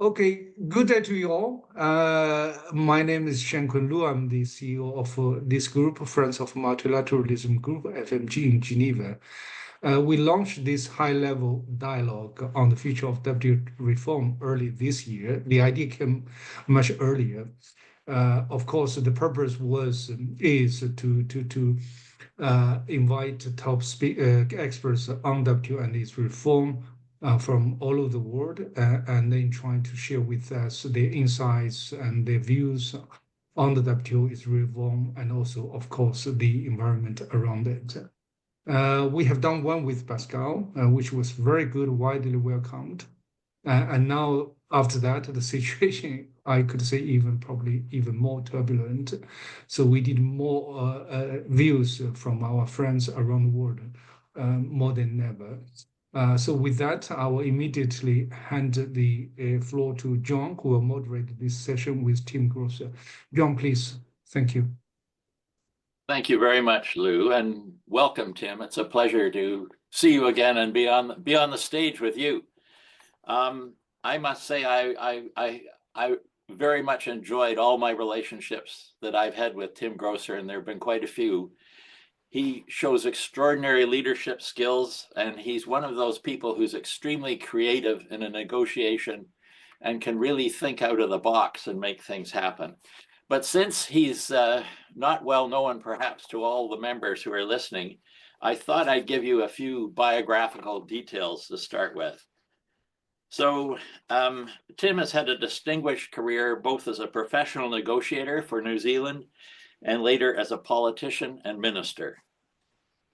Okay, good day to you all. My name is Shen-Kun Lu. I'm the CEO of this group, Friends of Multilateralism Group, FMG in Geneva. We launched this high-level dialogue on the future of WTO reform early this year. The idea came much earlier. Of course, the purpose is to invite top experts on WTO and its reform from all over the world, and then trying to share with us their insights and their views on the WTO, its reform, and also, of course, the environment around it. We have done one with Pascal, which was very good, widely welcomed. And now, after that, the situation, I could say, probably even more turbulent. So we did more views from our friends around the world, more than ever. So with that, I will immediately hand the floor to John, who will moderate this session with Tim Groser. John, please. Thank you. Thank you very much, Lou, and welcome, Tim. It's a pleasure to see you again and be on the stage with you. I must say I very much enjoyed all my relationships that I've had with Tim Groser, and there have been quite a few. He shows extraordinary leadership skills, and he's one of those people who's extremely creative in a negotiation and can really think out of the box and make things happen. But since he's not well known perhaps to all the members who are listening, I thought I'd give you a few biographical details to start with. So Tim has had a distinguished career both as a professional negotiator for New Zealand and later as a politician and minister.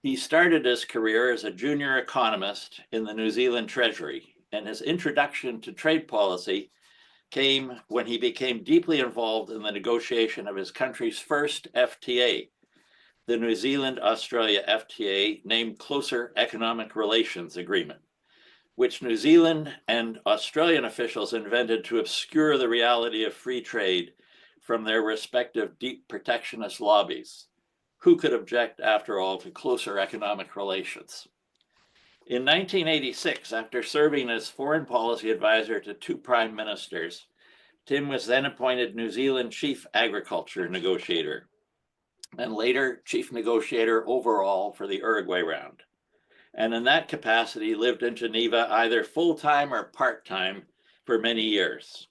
He started his career as a junior economist in the New Zealand Treasury, and his introduction to trade policy came when he became deeply involved in the negotiation of his country's first FTA, the New Zealand-Australia FTA, named Closer Economic Relations Agreement, which New Zealand and Australian officials invented to obscure the reality of free trade from their respective deep protectionist lobbies. Who could object, after all, to closer economic relations? In 1986, after serving as foreign policy advisor to two prime ministers, Tim was then appointed New Zealand chief agriculture negotiator, and later chief negotiator overall for the Uruguay round. And in that capacity lived in Geneva either full-time or part-time for many years.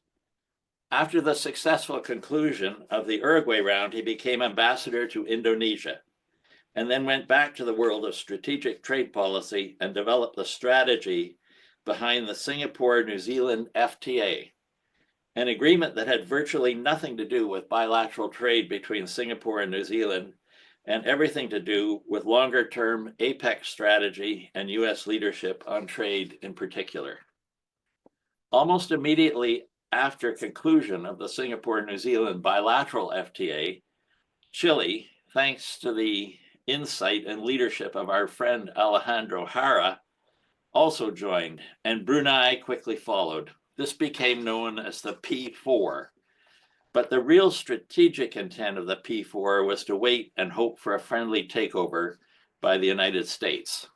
After the successful conclusion of the Uruguay round, he became ambassador to Indonesia, and then went back to the world of strategic trade policy and developed the strategy behind the Singapore-New Zealand FTA, an agreement that had virtually nothing to do with bilateral trade between Singapore and New Zealand, and everything to do with longer-term APEC strategy and US leadership on trade in particular. Almost immediately after conclusion of the Singapore-New Zealand bilateral FTA, Chile, thanks to the insight and leadership of our friend Alejandro Jara, also joined, and Brunei quickly followed. This became known as the P4. But the real strategic intent of the P4 was to wait and hope for a friendly takeover by the United States.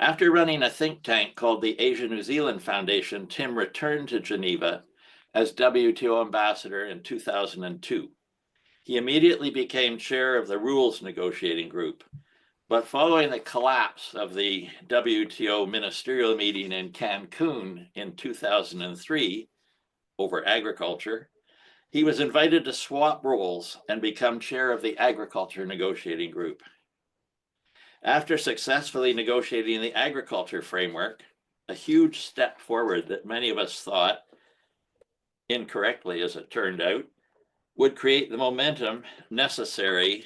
After running a think tank called the Asia-New Zealand Foundation, Tim returned to Geneva as WTO ambassador in 2002. He immediately became chair of the Rules Negotiating Group, but following the collapse of the WTO ministerial meeting in Cancun in 2003 over agriculture, he was invited to swap roles and become chair of the Agriculture Negotiating Group. After successfully negotiating the agriculture framework, a huge step forward that many of us thought, incorrectly as it turned out, would create the momentum necessary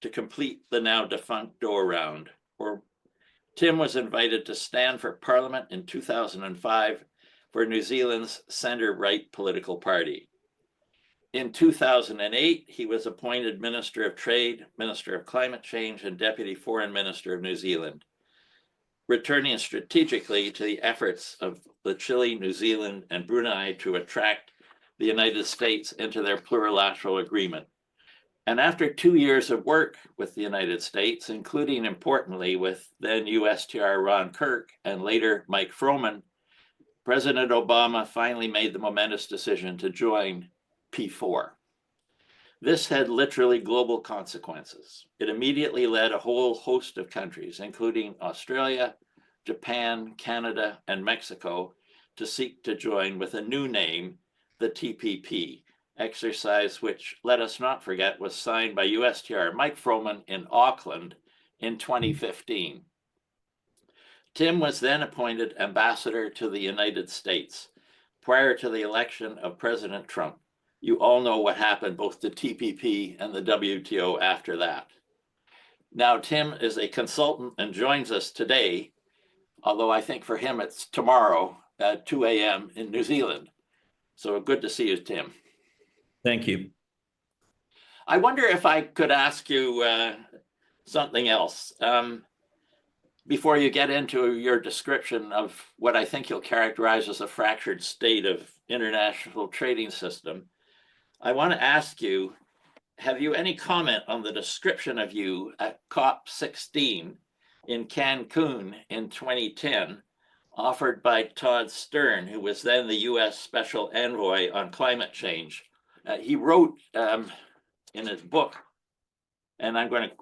to complete the now defunct Doha round. Tim was invited to stand for Parliament in 2005 for New Zealand's centre-right political party. In 2008, he was appointed Minister of Trade, Minister of Climate Change, and Deputy Foreign Minister of New Zealand, returning strategically to the efforts of the Chile, New Zealand, and Brunei to attract the United States into their plurilateral agreement, And after 2 years of work with the United States, including importantly with then USTR Ron Kirk and later Mike Froman, President Obama finally made the momentous decision to join P4. This had literally global consequences. It immediately led a whole host of countries, including Australia, Japan, Canada, and Mexico, to seek to join with a new name, the TPP, exercise which, let us not forget, was signed by USTR Mike Froman in Auckland in 2015. Tim was then appointed ambassador to the United States prior to the election of President Trump. You all know what happened both to TPP and the WTO after that. Now, Tim is a consultant and joins us today, although I think for him it's tomorrow at 2 a.m. in New Zealand. So good to see you, Tim. Thank you. I wonder if I could ask you something else. Before you get into your description of what I think you'll characterize as a fractured state of international trading system, I want to ask you, have you any comment on the description of you at COP16 in Cancun in 2010, offered by Todd Stern, who was then the US Special Envoy on Climate Change? He wrote in his book, and I'm going to,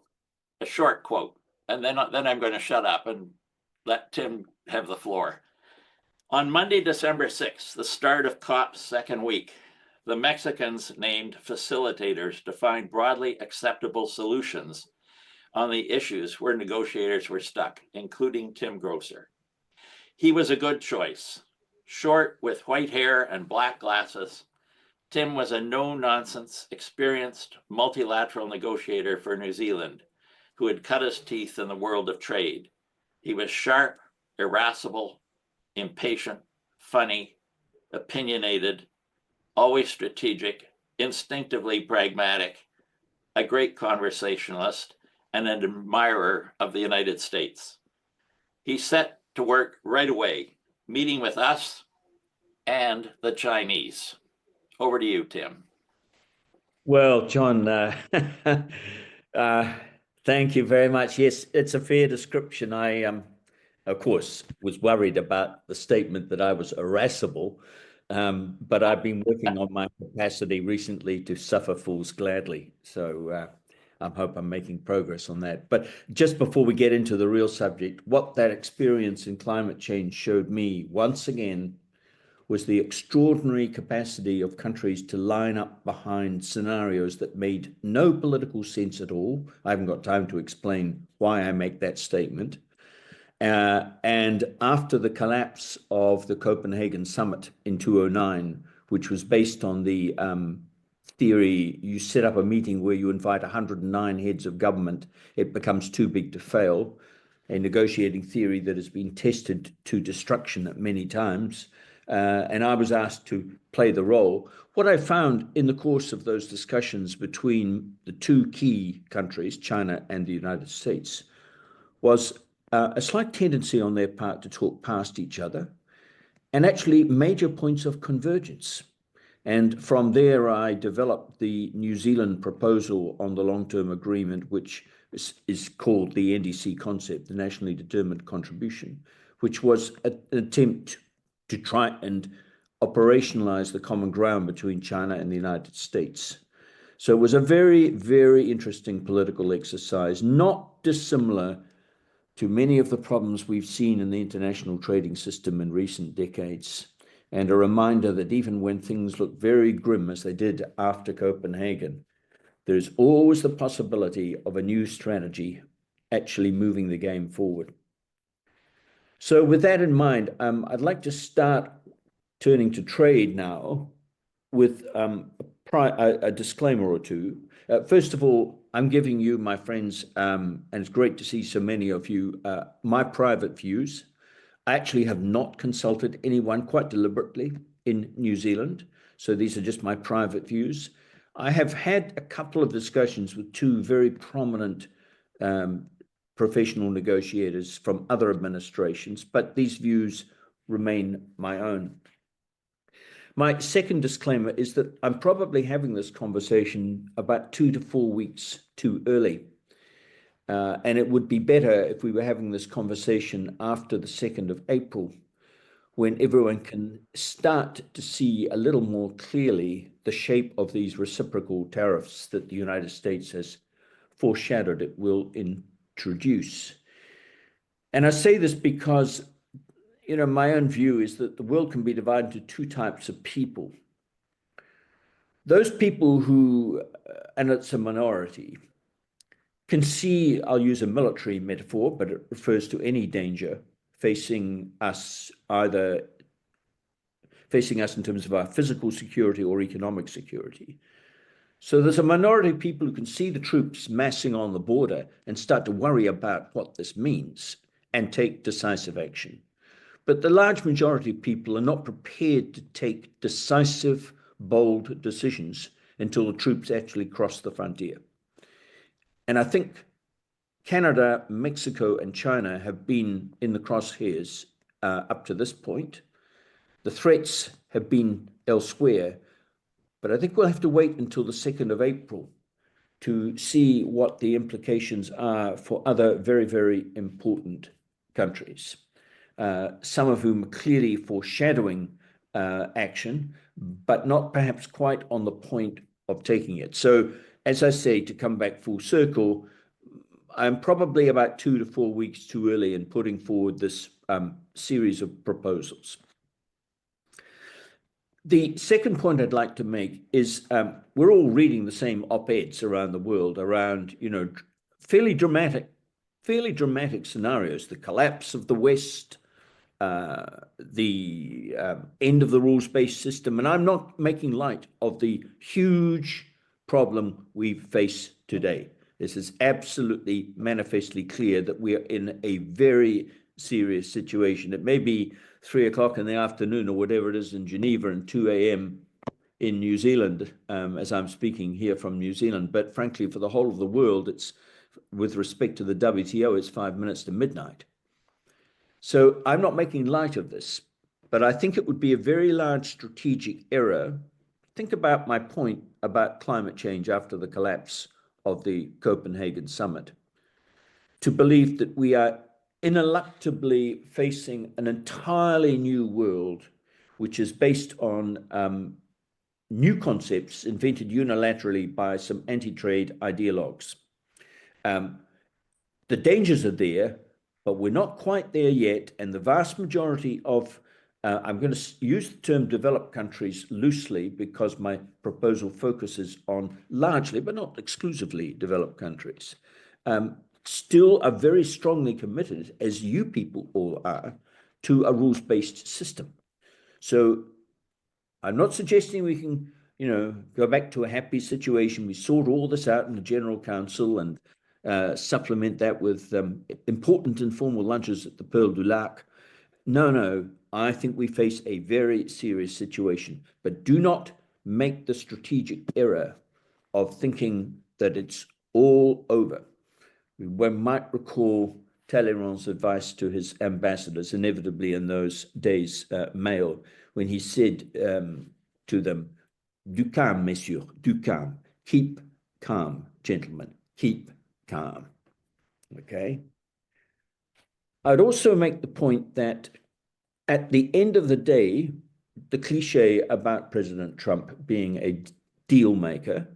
a short quote, and then I'm going to shut up and let Tim have the floor. On Monday, December 6th, the start of COP's second week, the Mexicans named facilitators to find broadly acceptable solutions on the issues where negotiators were stuck, including Tim Groser. He was a good choice. Short, with white hair and black glasses, Tim was a no-nonsense, experienced multilateral negotiator for New Zealand who had cut his teeth in the world of trade. He was sharp, irascible, impatient, funny, opinionated, always strategic, instinctively pragmatic, a great conversationalist, and an admirer of the United States. He set to work right away, meeting with us and the Chinese. Over to you, Tim. Well, John, thank you very much. Yes, it's a fair description. I, of course, was worried about the statement that I was irascible, but I've been working on my capacity recently to suffer fools gladly. So I hope I'm making progress on that. But just before we get into the real subject, what that experience in climate change showed me once again was the extraordinary capacity of countries to line up behind scenarios that made no political sense at all. I haven't got time to explain why I make that statement. And after the collapse of the Copenhagen summit in 2009, which was based on the theory, you set up a meeting where you invite 109 heads of government, it becomes too big to fail, a negotiating theory that has been tested to destruction at many times. And I was asked to play the role. What I found in the course of those discussions between the two key countries, China and the United States, was a slight tendency on their part to talk past each other, and actually major points of convergence. And from there, I developed the New Zealand proposal on the long-term agreement, which is called the NDC concept, the Nationally Determined Contribution, which was an attempt to try and operationalize the common ground between China and the United States. So it was a very, very interesting political exercise, not dissimilar to many of the problems we've seen in the international trading system in recent decades, and a reminder that even when things look very grim, as they did after Copenhagen, there's always the possibility of a new strategy actually moving the game forward. So with that in mind, I'd like to start turning to trade now with a disclaimer or two. First of all, I'm giving you, my friends, and it's great to see so many of you, my private views. I actually have not consulted anyone quite deliberately in New Zealand, so these are just my private views. I have had a couple of discussions with two very prominent professional negotiators from other administrations, but these views remain my own. My second disclaimer is that I'm probably having this conversation about 2 to 4 weeks too early. And it would be better if we were having this conversation after the 2nd of April, when everyone can start to see a little more clearly the shape of these reciprocal tariffs that the United States has foreshadowed it will introduce. And I say this because, my own view is that the world can be divided into two types of people. Those people who, and it's a minority, can see, I'll use a military metaphor, but it refers to any danger facing us, either facing us in terms of our physical security or economic security. So there's a minority of people who can see the troops massing on the border and start to worry about what this means and take decisive action. But the large majority of people are not prepared to take decisive, bold decisions until the troops actually cross the frontier. And I think Canada, Mexico, and China have been in the crosshairs up to this point. The threats have been elsewhere, but I think we'll have to wait until the 2nd of April to see what the implications are for other very, very important countries, some of whom are clearly foreshadowing action, but not perhaps quite on the point of taking it. So, as I say, to come back full circle, I'm probably about 2 to 4 weeks too early in putting forward this series of proposals. The second point I'd like to make is we're all reading the same op-eds around the world around, fairly dramatic scenarios: the collapse of the West, the end of the rules-based system. And I'm not making light of the huge problem we face today. This is absolutely manifestly clear that we are in a very serious situation. It may be 3 o'clock in the afternoon or whatever it is in Geneva and 2 a.m. in New Zealand, as I'm speaking here from New Zealand. But frankly, for the whole of the world, it's, with respect to the WTO, it's 5 minutes to midnight. So I'm not making light of this, but I think it would be a very large strategic error. Think about my point about climate change after the collapse of the Copenhagen summit, to believe that we are ineluctably facing an entirely new world, which is based on new concepts invented unilaterally by some anti-trade ideologues. The dangers are there, but we're not quite there yet. And the vast majority of, I'm going to use the term developed countries loosely because my proposal focuses on largely, but not exclusively, developed countries, still are very strongly committed, as you people all are, to a rules-based system. So I'm not suggesting we can, go back to a happy situation. We sort all this out in the General Council and supplement that with important informal lunches at the Pearl du Lac. No, I think we face a very serious situation, but do not make the strategic error of thinking that it's all over. One might recall Talleyrand's advice to his ambassadors, inevitably in those days male, when he said to them, "Du calme, messieurs, du calme. Keep calm, gentlemen, keep calm." Okay. I'd also make the point that at the end of the day, the cliche about President Trump being a deal maker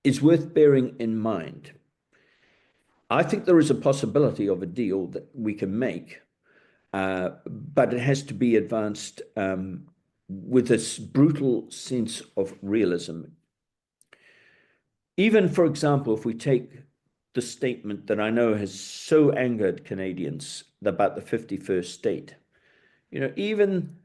is worth bearing in mind. I think there is a possibility of a deal that we can make, but it has to be advanced with this brutal sense of realism. Even, for example, if we take the statement that I know has so angered Canadians about the 51st state, even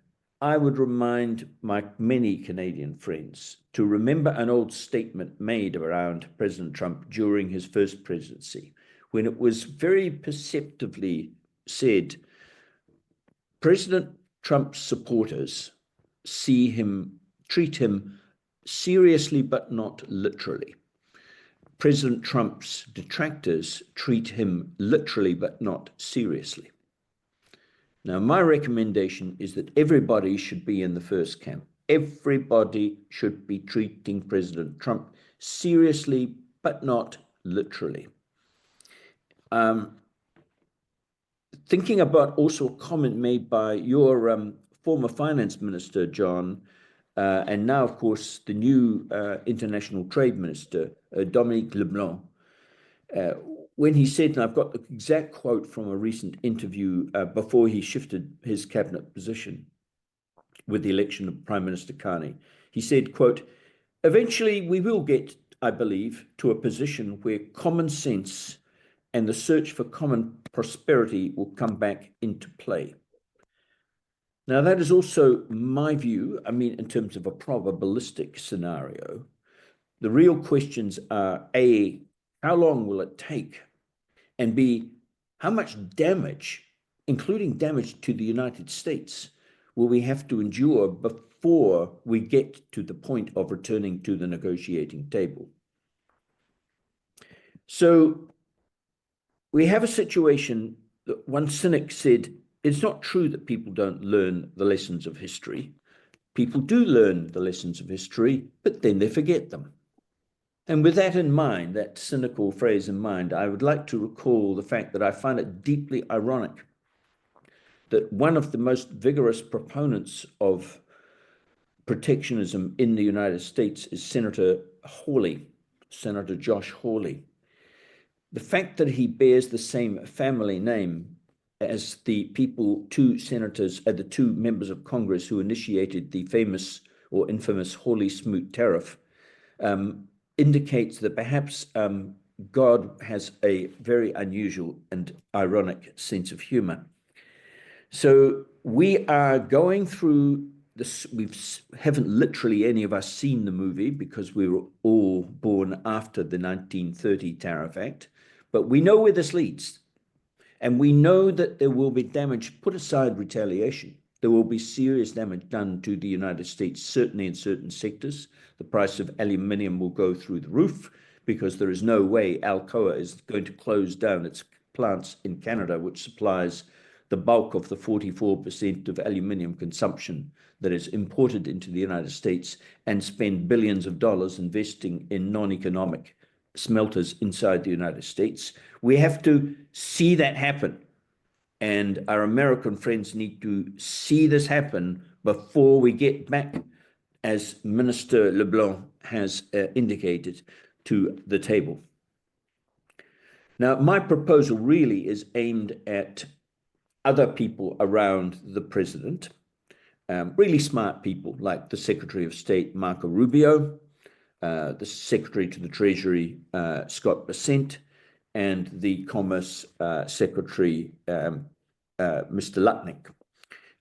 I would remind my many Canadian friends to remember an old statement made around President Trump during his first presidency, when it was very perceptively said, President Trump's supporters treat him seriously but not literally. President Trump's detractors treat him literally but not seriously. Now, my recommendation is that everybody should be in the first camp. Everybody should be treating President Trump seriously, but not literally. Thinking about also a comment made by your former finance minister, John, and now, of course, the new international trade minister, Dominique Leblanc, when he said, and I've got the exact quote from a recent interview before he shifted his cabinet position with the election of Prime Minister Carney, he said, quote, "Eventually we will get, I believe, to a position where common sense and the search for common prosperity will come back into play." Now, that is also my view. I mean, in terms of a probabilistic scenario, the real questions are, A, how long will it take? And B, how much damage, including damage to the United States, will we have to endure before we get to the point of returning to the negotiating table? So we have a situation that one cynic said, it's not true that people don't learn the lessons of history. People do learn the lessons of history, but then they forget them. And with that in mind, that cynical phrase in mind, I would like to recall the fact that I find it deeply ironic that one of the most vigorous proponents of protectionism in the United States is Senator Hawley, Senator Josh Hawley. The fact that he bears the same family name as the two senators, the two members of Congress who initiated the famous or infamous Hawley-Smoot tariff, indicates that perhaps God has a very unusual and ironic sense of humor. So we are going through this. We haven't literally any of us seen the movie because we were all born after the 1930 Tariff Act, but we know where this leads. And we know that there will be damage, put aside retaliation. There will be serious damage done to the United States, certainly in certain sectors. The price of aluminium will go through the roof because there is no way Alcoa is going to close down its plants in Canada, which supplies the bulk of the 44% of aluminium consumption that is imported into the United States, and spend billions of dollars investing in non-economic smelters inside the United States. We have to see that happen. And our American friends need to see this happen before we get back, as Minister LeBlanc has indicated, to the table. Now, my proposal really is aimed at other people around the president, really smart people like the Secretary of State, Marco Rubio, the Secretary to the Treasury, Scott Bessent, and the Commerce Secretary, Mr. Lutnick.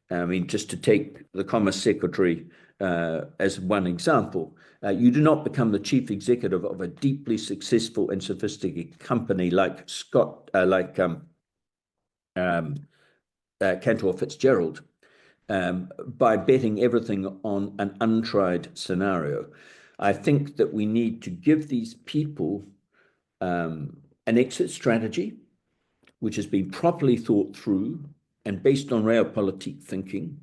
I mean, just to take the Commerce Secretary as one example, you do not become the chief executive of a deeply successful and sophisticated company like Cantor Fitzgerald by betting everything on an untried scenario. I think that we need to give these people an exit strategy, which has been properly thought through and based on realpolitik thinking,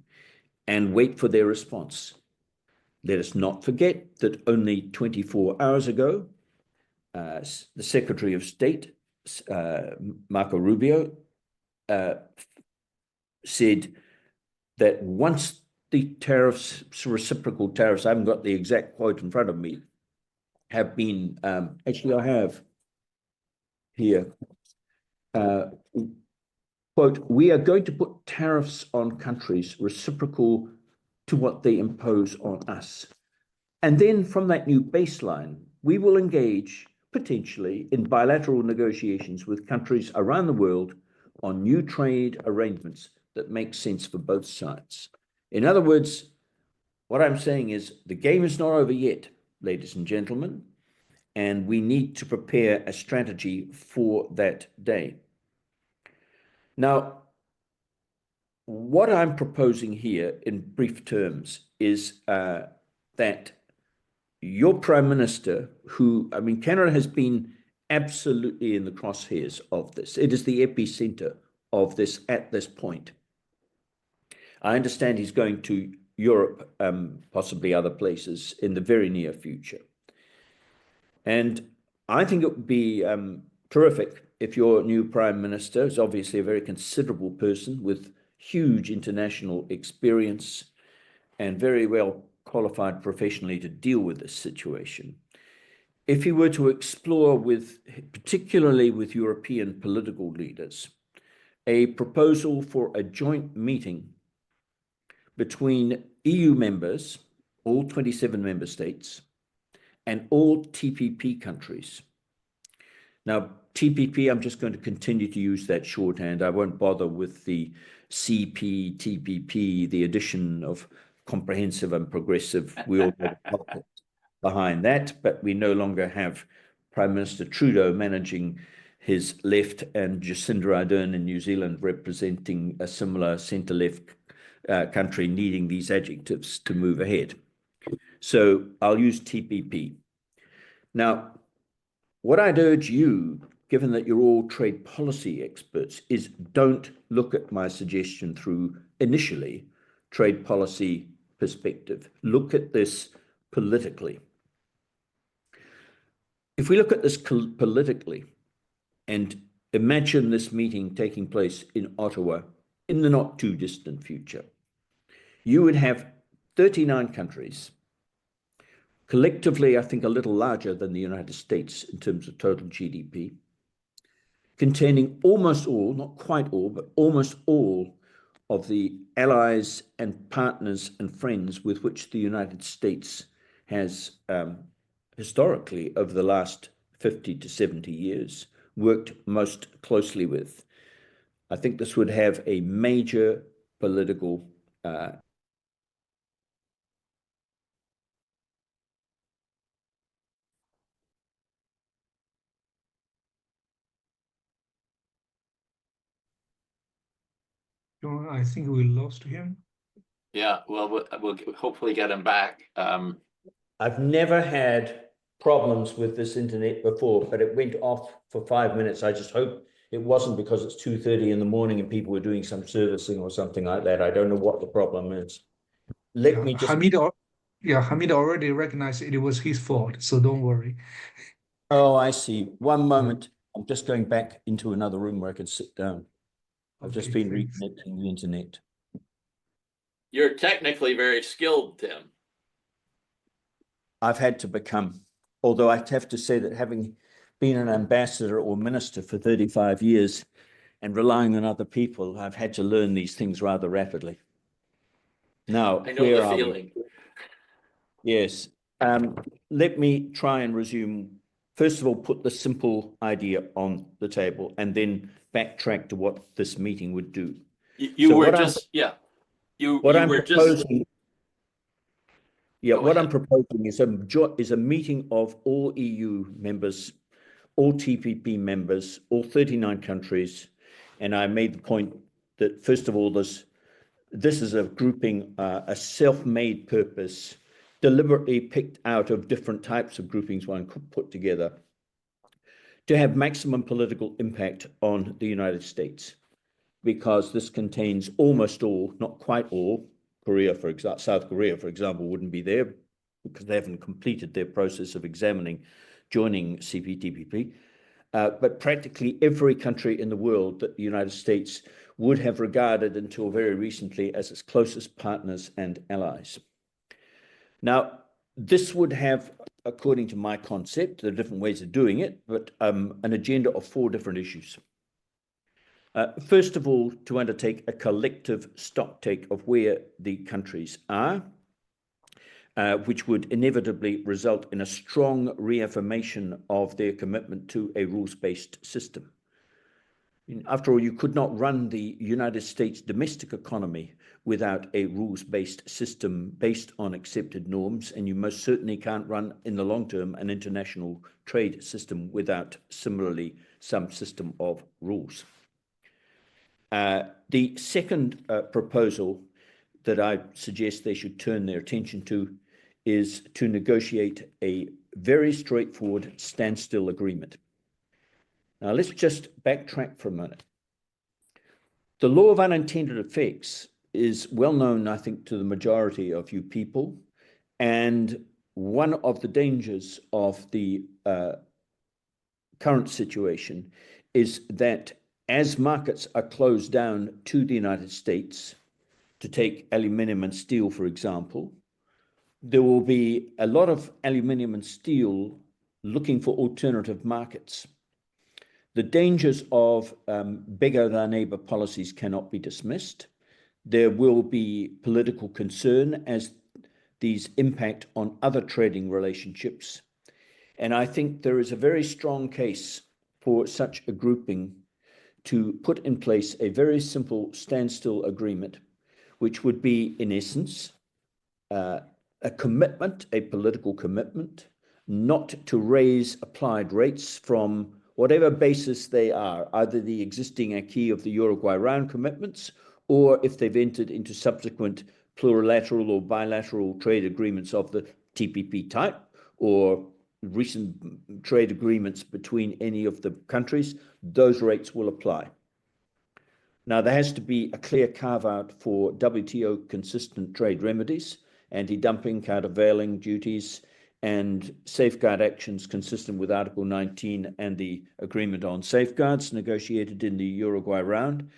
and wait for their response. Let us not forget that only 24 hours ago, the Secretary of State, Marco Rubio, said that once the tariffs, reciprocal tariffs, I haven't got the exact quote in front of me, have been, actually I have here, quote, "We are going to put tariffs on countries reciprocal to what they impose on us. And then from that new baseline, we will engage potentially in bilateral negotiations with countries around the world on new trade arrangements that make sense for both sides." In other words, what I'm saying is the game is not over yet, ladies and gentlemen, and we need to prepare a strategy for that day. Now, what I'm proposing here in brief terms is that your Prime Minister, who, I mean, Canada has been absolutely in the crosshairs of this. It is the epicenter of this at this point. I understand he's going to Europe, possibly other places in the very near future. And I think it would be terrific if your new Prime Minister is obviously a very considerable person with huge international experience and very well qualified professionally to deal with this situation. If he were to explore particularly with European political leaders, a proposal for a joint meeting between EU members, all 27 member states, and all TPP countries. Now, TPP, I'm just going to continue to use that shorthand. I won't bother with the CP, TPP, the addition of comprehensive and progressive. We all know the politics behind that, but we no longer have Prime Minister Trudeau managing his left and Jacinda Ardern in New Zealand representing a similar centre-left country needing these adjectives to move ahead. So I'll use TPP. Now, what I'd urge you, given that you're all trade policy experts, is don't look at my suggestion through initially trade policy perspective. Look at this politically. If we look at this politically and imagine this meeting taking place in Ottawa in the not too distant future, you would have 39 countries, collectively, I think a little larger than the United States in terms of total GDP, containing almost all, not quite all, but almost all of the allies and partners and friends with which the United States has historically, over the last 50 to 70 years, worked most closely with. I think this would have a major political I think we lost him. Yeah, well, we'll hopefully get him back. I've never had problems with this internet before, but it went off for 5 minutes. I just hope it wasn't because it's 2:30 in the morning and people were doing some servicing or something like that. I don't know what the problem is. Let me just... Hamid already recognized it was his fault, so don't worry. Oh, I see. One moment. I'm just going back into another room where I can sit down. I've just been reconnecting the internet. You're technically very skilled, Tim. I've had to become, although I have to say that having been an ambassador or minister for 35 years and relying on other people, I've had to learn these things rather rapidly. Now, I know the feeling. Yes. Let me try and resume. First of all, put the simple idea on the table and then backtrack to what this meeting would do. What I'm proposing is a meeting of all EU members, all TPP members, all 39 countries. And I made the point that, first of all, this is a grouping, a self-made purpose, deliberately picked out of different types of groupings one could put together to have maximum political impact on the United States, because this contains almost all, not quite all. Korea, for example, South Korea, for example, wouldn't be there because they haven't completed their process of joining CPTPP. But practically every country in the world that the United States would have regarded until very recently as its closest partners and allies. Now, this would have, according to my concept, there are different ways of doing it, but an agenda of 4 different issues. First of all, to undertake a collective stocktake of where the countries are, which would inevitably result in a strong reaffirmation of their commitment to a rules-based system. After all, you could not run the United States domestic economy without a rules-based system based on accepted norms, and you most certainly can't run in the long term an international trade system without similarly some system of rules. The second proposal that I suggest they should turn their attention to is to negotiate a very straightforward standstill agreement. Now, let's just backtrack for a minute. The law of unintended effects is well known, I think, to the majority of you people. And one of the dangers of the current situation is that as markets are closed down to the United States, to take aluminium and steel, for example, there will be a lot of aluminium and steel looking for alternative markets. The dangers of bigger than neighbor policies cannot be dismissed. There will be political concern as these impact on other trading relationships. And I think there is a very strong case for such a grouping to put in place a very simple standstill agreement, which would be, in essence, a commitment, a political commitment, not to raise applied rates from whatever basis they are, either the existing acquis of the Uruguay round commitments, or if they've entered into subsequent plurilateral or bilateral trade agreements of the TPP type, or recent trade agreements between any of the countries, those rates will apply. Now, there has to be a clear carve-out for WTO consistent trade remedies, anti-dumping, countervailing duties, and safeguard actions consistent with Article 19 and the agreement on safeguards negotiated in the Uruguay round.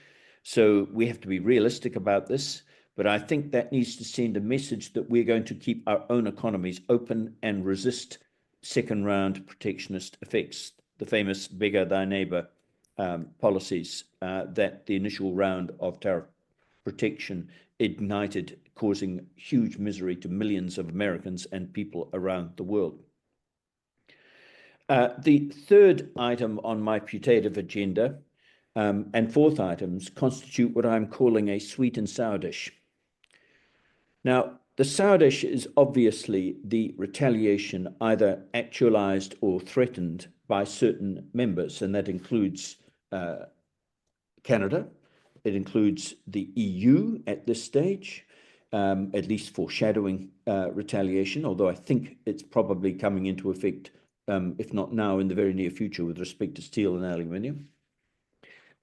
So we have to be realistic about this, but I think that needs to send a message that we're going to keep our own economies open and resist second round protectionist effects, the famous bigger thy neighbor policies that the initial round of tariff protection ignited, causing huge misery to millions of Americans and people around the world. The third item on my putative agenda and fourth items constitute what I'm calling a sweet and sour dish. Now, the sour dish is obviously the retaliation either actualized or threatened by certain members, and that includes Canada. It includes the EU at this stage, at least foreshadowing retaliation, although I think it's probably coming into effect, if not now, in the very near future with respect to steel and aluminium.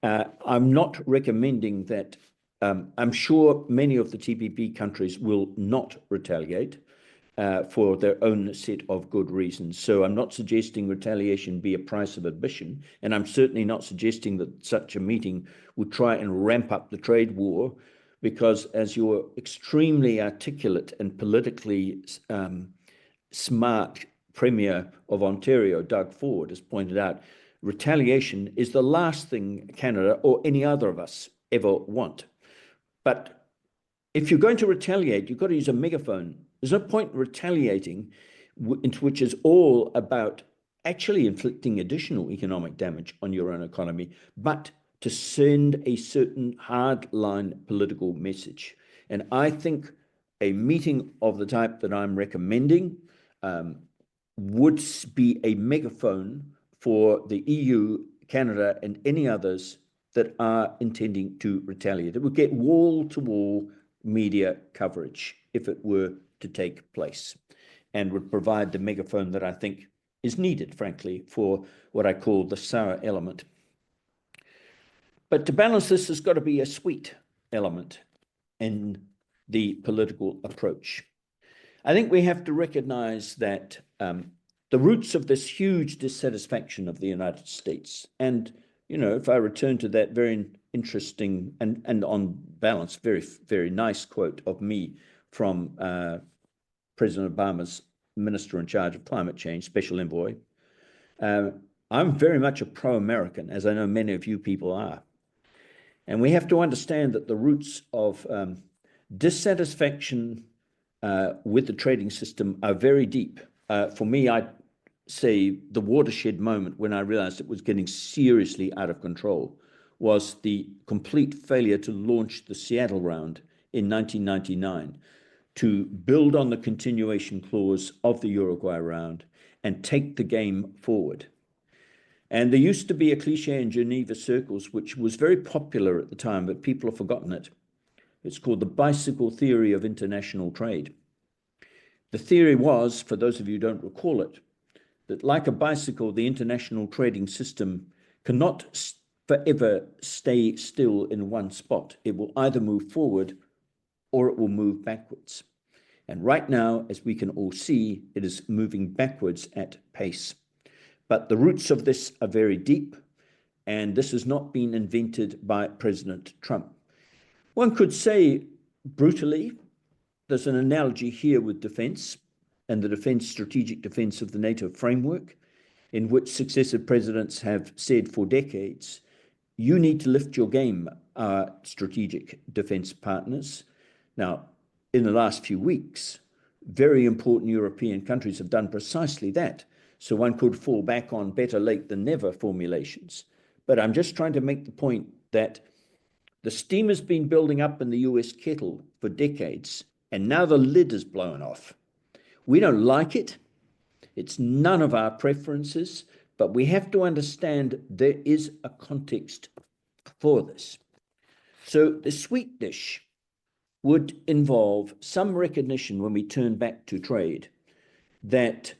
I'm not recommending that. I'm sure many of the TPP countries will not retaliate for their own set of good reasons. So I'm not suggesting retaliation be a price of admission, and I'm certainly not suggesting that such a meeting would try and ramp up the trade war, because as your extremely articulate and politically smart Premier of Ontario, Doug Ford, has pointed out, retaliation is the last thing Canada or any other of us ever want. But if you're going to retaliate, you've got to use a megaphone. There's no point retaliating, which is all about actually inflicting additional economic damage on your own economy, but to send a certain hardline political message. And I think a meeting of the type that I'm recommending would be a megaphone for the EU, Canada, and any others that are intending to retaliate. It would get wall-to-wall media coverage if it were to take place, and would provide the megaphone that I think is needed, frankly, for what I call the sour element. But to balance this, there's got to be a sweet element in the political approach. I think we have to recognize that the roots of this huge dissatisfaction of the United States, and if I return to that very interesting and on balance, very, very nice quote of me from President Obama's Minister in charge of climate change, Special Envoy, I'm very much a pro-American, as I know many of you people are. And we have to understand that the roots of dissatisfaction with the trading system are very deep. For me, I'd say the watershed moment when I realized it was getting seriously out of control was the complete failure to launch the Seattle round in 1999 to build on the continuation clause of the Uruguay round and take the game forward. And there used to be a cliche in Geneva circles, which was very popular at the time, but people have forgotten it. It's called the bicycle theory of international trade. The theory was, for those of you who don't recall it, that like a bicycle, the international trading system cannot forever stay still in one spot. It will either move forward or it will move backwards. And right now, as we can all see, it is moving backwards at pace. But the roots of this are very deep, and this has not been invented by President Trump. One could say brutally, there's an analogy here with defense and the strategic defense of the NATO framework, in which successive presidents have said for decades, you need to lift your game, our strategic defense partners. Now, in the last few weeks, very important European countries have done precisely that. So one could fall back on better late than never formulations. But I'm just trying to make the point that the steam has been building up in the US kettle for decades, and now the lid is blown off. We don't like it. It's none of our preferences, but we have to understand there is a context for this. So the sweet dish would involve some recognition when we turn back to trade that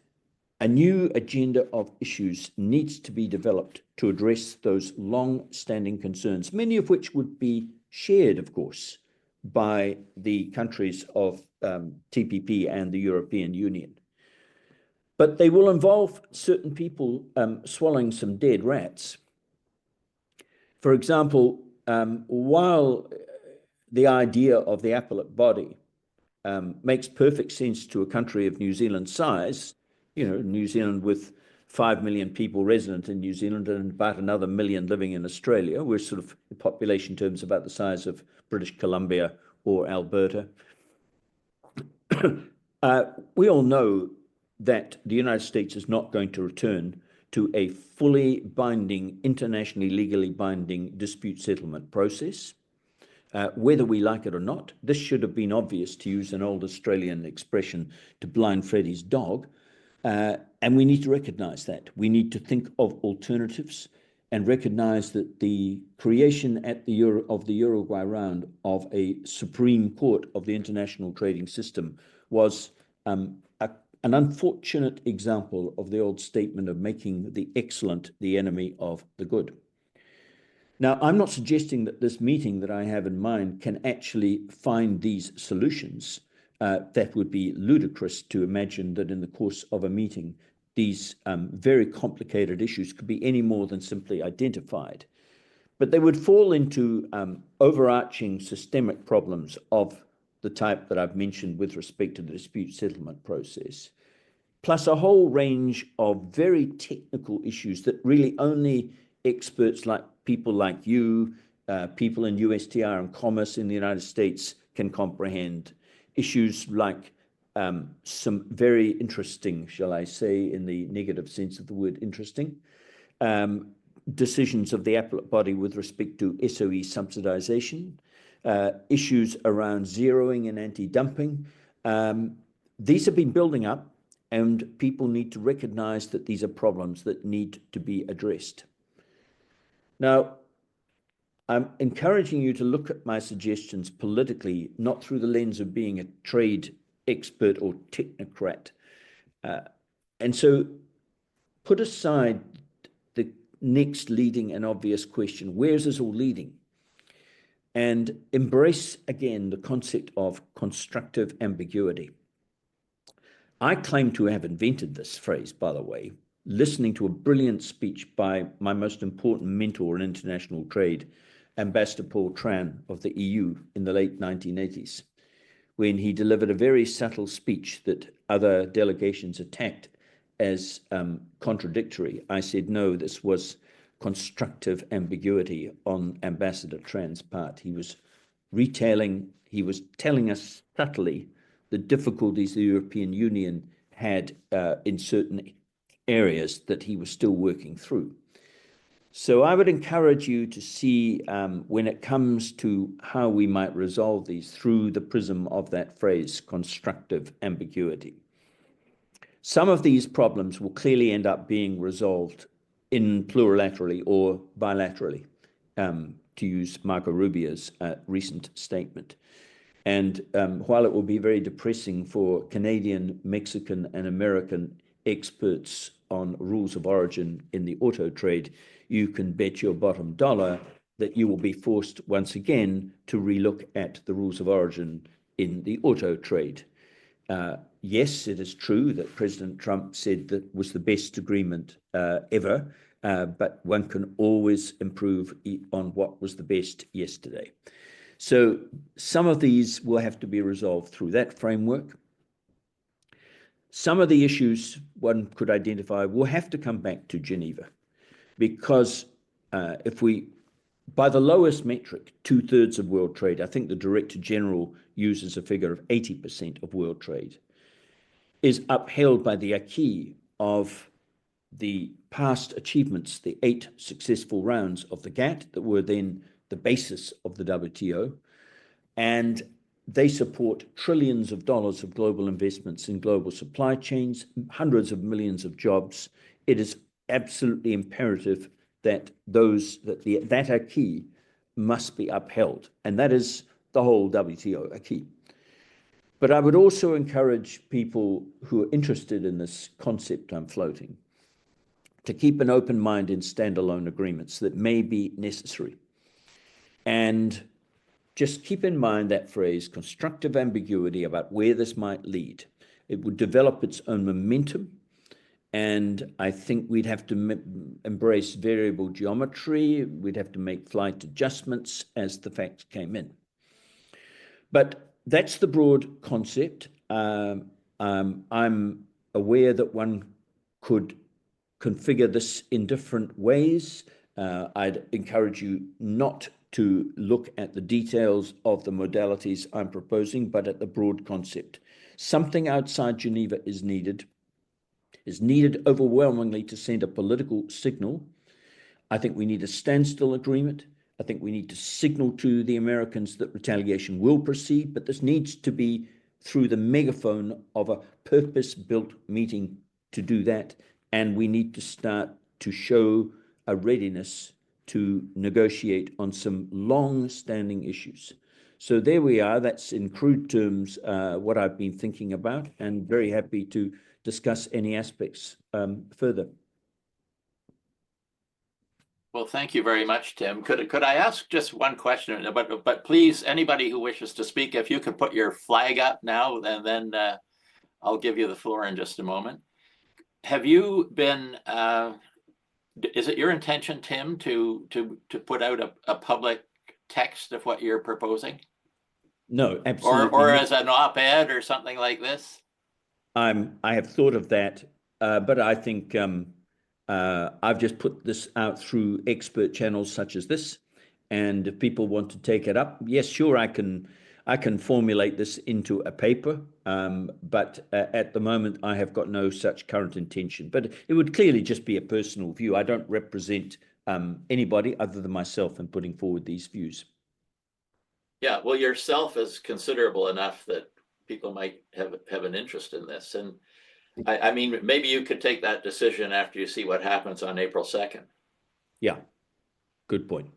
a new agenda of issues needs to be developed to address those long-standing concerns, many of which would be shared, of course, by the countries of TPP and the European Union. But they will involve certain people swallowing some dead rats. For example, while the idea of the appellate body makes perfect sense to a country of New Zealand's size, New Zealand with 5 million people resident in New Zealand and about another million living in Australia. We're sort of, in population terms, about the size of British Columbia or Alberta. We all know that the United States is not going to return to a fully binding, internationally legally binding dispute settlement process. Whether we like it or not, this should have been obvious, to use an old Australian expression, to blind Freddy's dog. And we need to recognize that. We need to think of alternatives and recognize that the creation of the Uruguay round of a Supreme Court of the international trading system was an unfortunate example of the old statement of making the excellent the enemy of the good. Now, I'm not suggesting that this meeting that I have in mind can actually find these solutions. That would be ludicrous to imagine that in the course of a meeting, these very complicated issues could be any more than simply identified. But they would fall into overarching systemic problems of the type that I've mentioned with respect to the dispute settlement process, plus a whole range of very technical issues that really only experts like people like you, people in USTR and commerce in the United States can comprehend. Issues like some very interesting, shall I say, in the negative sense of the word interesting, decisions of the appellate body with respect to SOE subsidization, issues around zeroing and anti-dumping. These have been building up, and people need to recognize that these are problems that need to be addressed. Now, I'm encouraging you to look at my suggestions politically, not through the lens of being a trade expert or technocrat. And so put aside the next leading and obvious question, where's this all leading? And embrace again the concept of constructive ambiguity. I claim to have invented this phrase, by the way, listening to a brilliant speech by my most important mentor in international trade, Ambassador Paul Tran of the EU in the late 1980s, when he delivered a very subtle speech that other delegations attacked as contradictory. I said, no, this was constructive ambiguity on Ambassador Tran's part. He was telling us subtly the difficulties the European Union had in certain areas that he was still working through. So I would encourage you to see when it comes to how we might resolve these through the prism of that phrase, constructive ambiguity. Some of these problems will clearly end up being resolved in plurilaterally or bilaterally, to use Marco Rubio's recent statement. And while it will be very depressing for Canadian, Mexican, and American experts on rules of origin in the auto trade, you can bet your bottom dollar that you will be forced once again to relook at the rules of origin in the auto trade. Yes, it is true that President Trump said that was the best agreement ever, but one can always improve on what was the best yesterday. So some of these will have to be resolved through that framework. Some of the issues one could identify will have to come back to Geneva, because if we, by the lowest metric, 2/3 of world trade, I think the Director General uses a figure of 80% of world trade, is upheld by the acquis of the past achievements, the 8 successful rounds of the GATT that were then the basis of the WTO, and they support trillions of dollars of global investments in global supply chains, hundreds of millions of jobs. It is absolutely imperative that that acquis must be upheld, and that is the whole WTO acquis. But I would also encourage people who are interested in this concept I'm floating to keep an open mind in standalone agreements that may be necessary. And just keep in mind that phrase, constructive ambiguity, about where this might lead. It would develop its own momentum, and I think we'd have to embrace variable geometry. We'd have to make flight adjustments as the facts came in. But that's the broad concept. I'm aware that one could configure this in different ways. I'd encourage you not to look at the details of the modalities I'm proposing, but at the broad concept. Something outside Geneva is needed overwhelmingly to send a political signal. I think we need a standstill agreement. I think we need to signal to the Americans that retaliation will proceed, but this needs to be through the megaphone of a purpose-built meeting to do that. And we need to start to show a readiness to negotiate on some long-standing issues. So there we are. That's in crude terms what I've been thinking about, and very happy to discuss any aspects further. Well, thank you very much, Tim. Could I ask just one question? But please, anybody who wishes to speak, if you could put your flag up now, and then I'll give you the floor in just a moment. Have you been? Is it your intention, Tim, to put out a public text of what you're proposing? No, absolutely. Or as an op-ed or something like this? I have thought of that, but I think I've just put this out through expert channels such as this, and if people want to take it up, yes, sure, I can formulate this into a paper, but at the moment I have got no such current intention. But it would clearly just be a personal view. I don't represent anybody other than myself in putting forward these views. Yeah, well, yourself is considerable enough that people might have an interest in this. And I mean, maybe you could take that decision after you see what happens on April 2nd. Yeah, good point.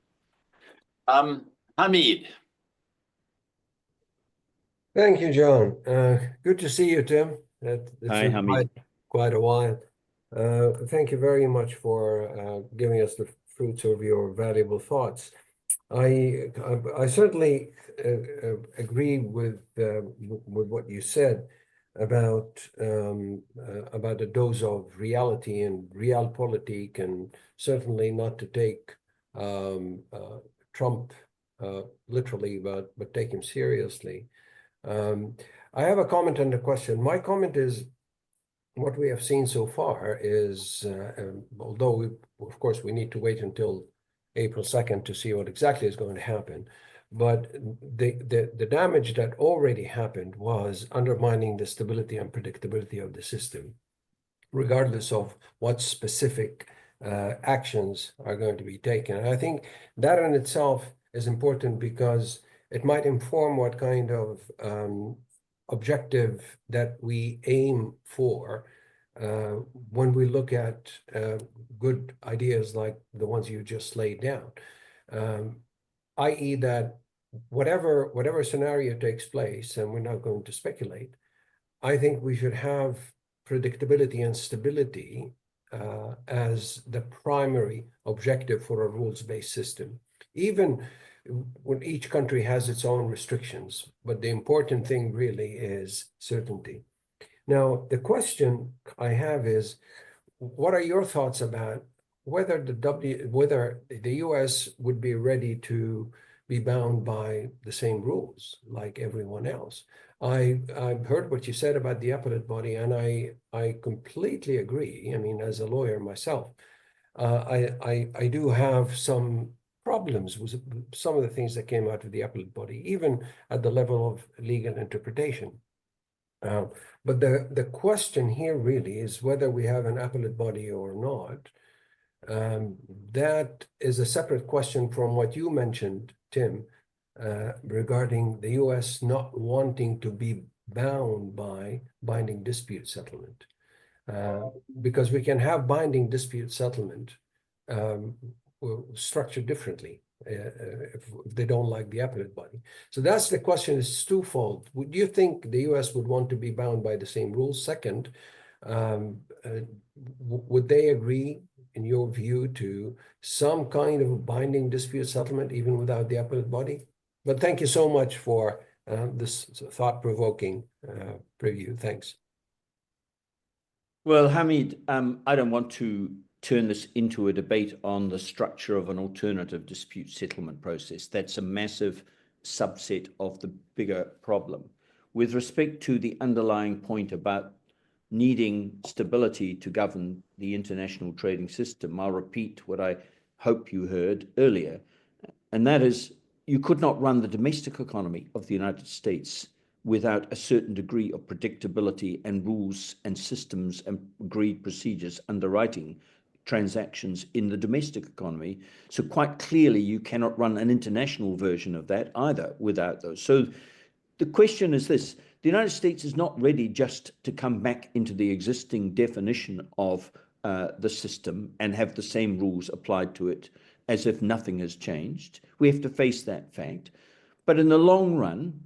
Hamid. Thank you, John. Good to see you, Tim. It's Hi, been Hamid. quite a while. Thank you very much for giving us the fruits of your valuable thoughts. I certainly agree with what you said about a dose of reality and realpolitik, and certainly not to take Trump literally, but take him seriously. I have a comment and a question. My comment is, what we have seen so far is, although of course we need to wait until April 2nd to see what exactly is going to happen, but the damage that already happened was undermining the stability and predictability of the system, regardless of what specific actions are going to be taken. And I think that in itself is important because it might inform what kind of objective that we aim for when we look at good ideas like the ones you just laid down, i.e. that whatever scenario takes place, and we're not going to speculate, I think we should have predictability and stability as the primary objective for a rules-based system. Even when each country has its own restrictions, but the important thing really is certainty. Now, the question I have is, what are your thoughts about whether the US would be ready to be bound by the same rules like everyone else? I've heard what you said about the appellate body, and I completely agree. I mean, as a lawyer myself, I do have some problems with some of the things that came out of the appellate body, even at the level of legal interpretation. But the question here really is whether we have an appellate body or not. That is a separate question from what you mentioned, Tim, regarding the US not wanting to be bound by binding dispute settlement. Because we can have binding dispute settlement structured differently if they don't like the appellate body. So that's the question, is twofold. Would you think the US would want to be bound by the same rules? Second, would they agree, in your view, to some kind of binding dispute settlement even without the appellate body? But thank you so much for this thought-provoking preview. Thanks. Well, Hamid, I don't want to turn this into a debate on the structure of an alternative dispute settlement process. That's a massive subset of the bigger problem. With respect to the underlying point about needing stability to govern the international trading system, I'll repeat what I hope you heard earlier, and that is, you could not run the domestic economy of the United States without a certain degree of predictability and rules and systems and agreed procedures underwriting transactions in the domestic economy. So quite clearly, you cannot run an international version of that either without those. So the question is this: the United States is not ready just to come back into the existing definition of the system and have the same rules applied to it as if nothing has changed. We have to face that fact. But in the long run,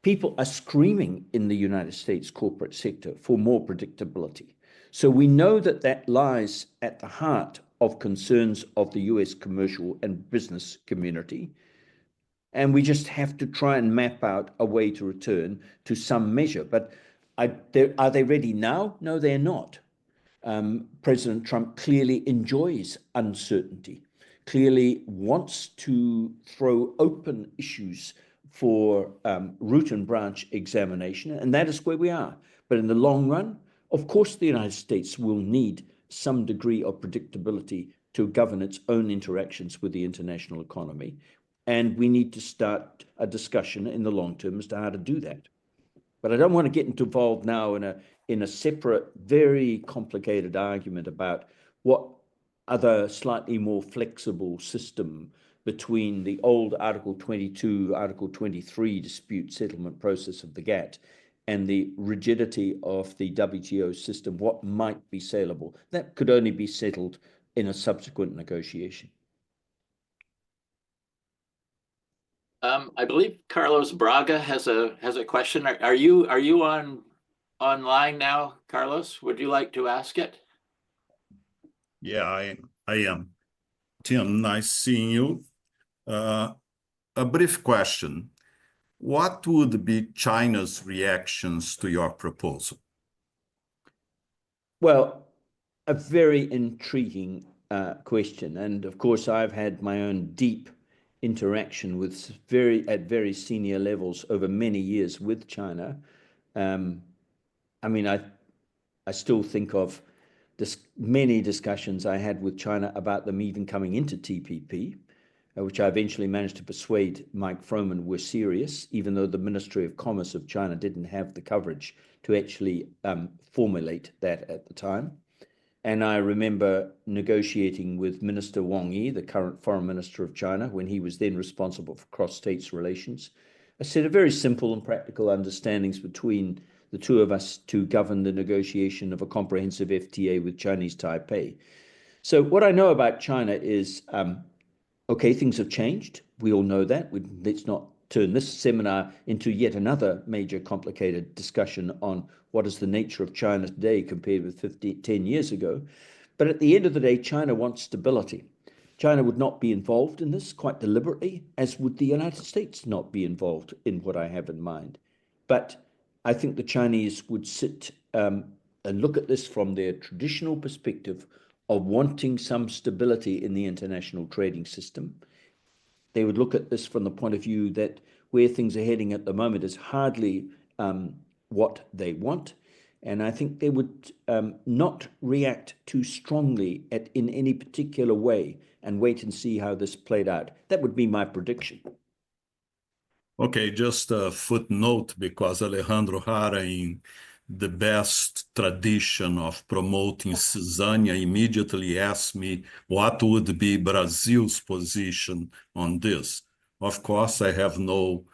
people are screaming in the United States corporate sector for more predictability. So we know that that lies at the heart of concerns of the US commercial and business community. And we just have to try and map out a way to return to some measure. But are they ready now? No, they're not. President Trump clearly enjoys uncertainty, clearly wants to throw open issues for root and branch examination, and that is where we are. But in the long run, of course, the United States will need some degree of predictability to govern its own interactions with the international economy. And we need to start a discussion in the long term as to how to do that. But I don't want to get involved now in a separate, very complicated argument about what other slightly more flexible system between the old Article 22, Article 23 dispute settlement process of the GATT and the rigidity of the WTO system, what might be saleable. That could only be settled in a subsequent negotiation. I believe Carlos Braga has a question. Are you online now, Carlos? Would you like to ask it? Yeah, I am. Tim, nice seeing you. A brief question. What would be China's reactions to your proposal? Well, a very intriguing question. And of course, I've had my own deep interaction with at very senior levels over many years with China. I mean, I still think of many discussions I had with China about them even coming into TPP, which I eventually managed to persuade Mike Froman were serious, even though the Ministry of Commerce of China didn't have the coverage to actually formulate that at the time. And I remember negotiating with Minister Wang Yi, the current foreign minister of China, when he was then responsible for cross-states relations, a set of very simple and practical understandings between the two of us to govern the negotiation of a comprehensive FTA with Chinese Taipei. So what I know about China is, okay, things have changed. We all know that. Let's not turn this seminar into yet another major complicated discussion on what is the nature of China today compared with 10 years ago. But at the end of the day, China wants stability. China would not be involved in this quite deliberately, as would the United States not be involved in what I have in mind. But I think the Chinese would sit and look at this from their traditional perspective of wanting some stability in the international trading system. They would look at this from the point of view that where things are heading at the moment is hardly what they want. And I think they would not react too strongly in any particular way and wait and see how this played out. That would be my prediction. Okay, just a footnote, because Alejandro Hara, in the best tradition of promoting Cisânia, immediately asked me what would be Brazil's position on this. Of course, I have no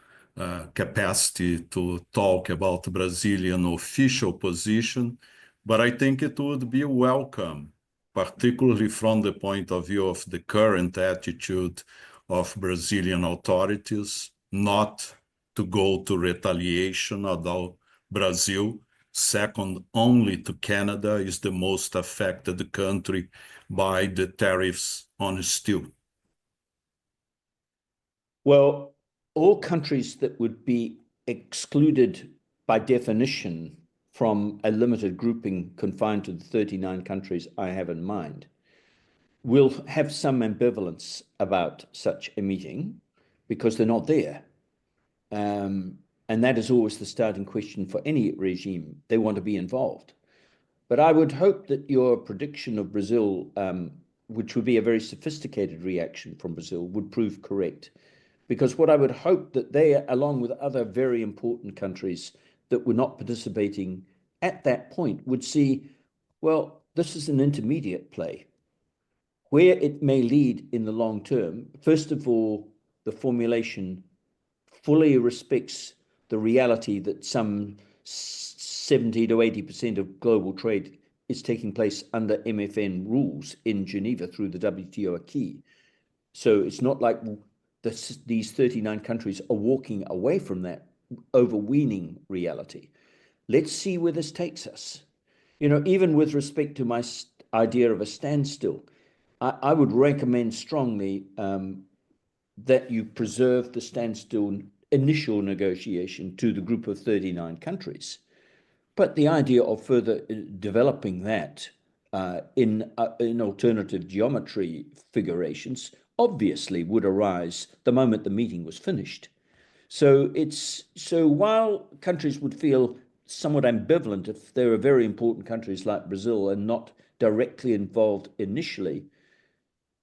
capacity to talk about Brazilian official position, but I think it would be welcome, particularly from the point of view of the current attitude of Brazilian authorities, not to go to retaliation, although Brazil, second only to Canada, is the most affected country by the tariffs on steel. Well, all countries that would be excluded by definition from a limited grouping confined to the 39 countries I have in mind will have some ambivalence about such a meeting because they're not there. And that is always the starting question for any regime. They want to be involved. But I would hope that your prediction of Brazil, which would be a very sophisticated reaction from Brazil, would prove correct. Because what I would hope that they, along with other very important countries that were not participating at that point, would see, well, this is an intermediate play. Where it may lead in the long term, first of all, the formulation fully respects the reality that some 70 to 80% of global trade is taking place under MFN rules in Geneva through the WTO acquis. So it's not like these 39 countries are walking away from that overweening reality. Let's see where this takes us. You know, even with respect to my idea of a standstill, I would recommend strongly that you preserve the standstill initial negotiation to the group of 39 countries. But the idea of further developing that in alternative geometry figurations obviously would arise the moment the meeting was finished. So while countries would feel somewhat ambivalent if there are very important countries like Brazil and not directly involved initially,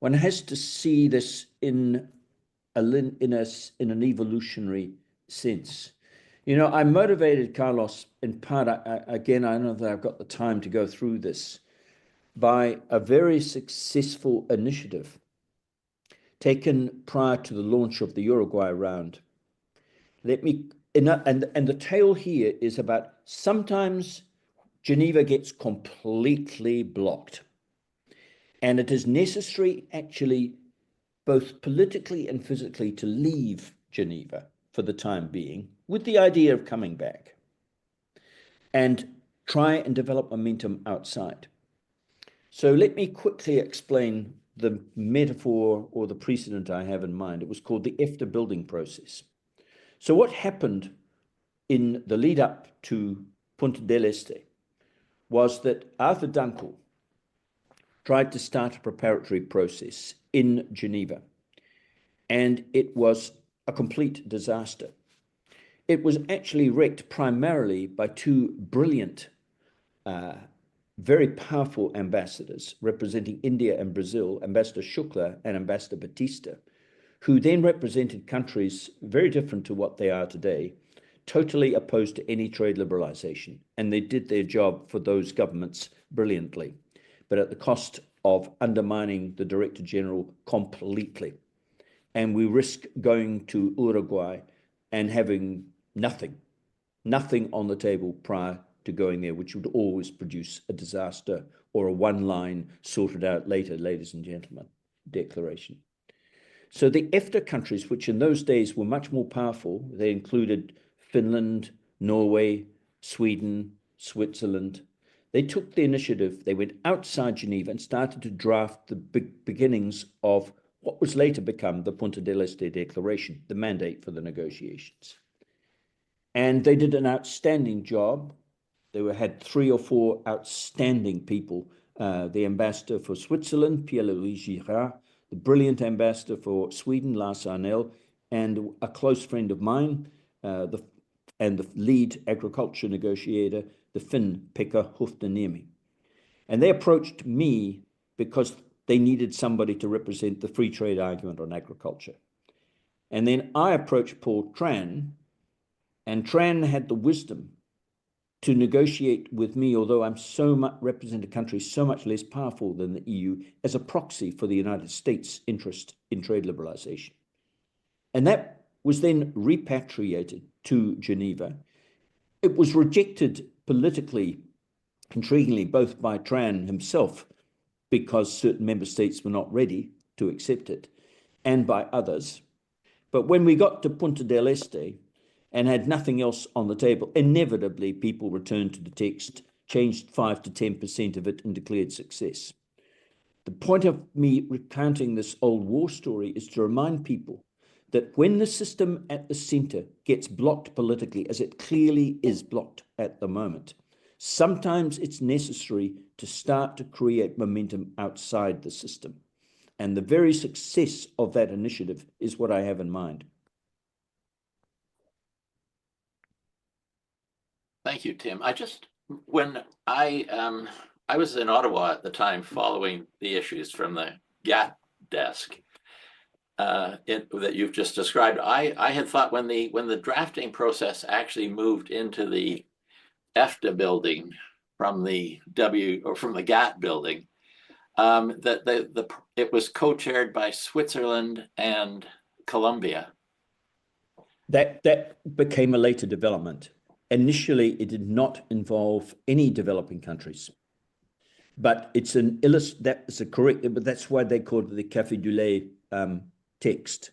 one has to see this in an evolutionary sense. You know, I'm motivated, Carlos, in part, again, I don't know that I've got the time to go through this, by a very successful initiative taken prior to the launch of the Uruguay round. And the tale here is about sometimes Geneva gets completely blocked. And it is necessary, actually, both politically and physically, to leave Geneva for the time being, with the idea of coming back and try and develop momentum outside. So let me quickly explain the metaphor or the precedent I have in mind. It was called the EFTA building process. So what happened in the lead up to Punta del Este was that Arthur Dunkel tried to start a preparatory process in Geneva, and it was a complete disaster. It was actually wrecked primarily by two brilliant, very powerful ambassadors representing India and Brazil, Ambassador Shukla and Ambassador Batista, who then represented countries very different to what they are today, totally opposed to any trade liberalization. And they did their job for those governments brilliantly, but at the cost of undermining the Director General completely. And we risk going to Uruguay and having nothing on the table prior to going there, which would always produce a disaster or a one-line sorted out later, ladies and gentlemen, declaration. So the EFTA countries, which in those days were much more powerful, they included Finland, Norway, Sweden, Switzerland. They took the initiative, they went outside Geneva and started to draft the beginnings of what was later become the Punta del Este Declaration, the mandate for the negotiations. And they did an outstanding job. They had 3 or 4 outstanding people, the ambassador for Switzerland, Pierre-Louis Girard, the brilliant ambassador for Sweden, Lars Arnell, and a close friend of mine, the lead agriculture negotiator, the Finn Pekka Huftaniemi. And they approached me because they needed somebody to represent the free trade argument on agriculture. And then I approached Paul Tran, and Tran had the wisdom to negotiate with me, although I'm so much represent a country so much less powerful than the EU, as a proxy for the United States' interest in trade liberalization. And that was then repatriated to Geneva. It was rejected politically, intriguingly, both by Tran himself, because certain member states were not ready to accept it, and by others. But when we got to Punta del Este and had nothing else on the table, inevitably people returned to the text, changed 5 to 10% of it, and declared success. The point of me recounting this old war story is to remind people that when the system at the center gets blocked politically, as it clearly is blocked at the moment, sometimes it's necessary to start to create momentum outside the system. And the very success of that initiative is what I have in mind. Thank you, Tim. When I was in Ottawa at the time following the issues from the GATT desk that you've just described, I had thought when the drafting process actually moved into the EFTA building from the GATT building, that it was co-chaired by Switzerland and Colombia. That became a later development. Initially, it did not involve any developing countries, but it's that is a correct. But that's why they called it the Café du Lait text.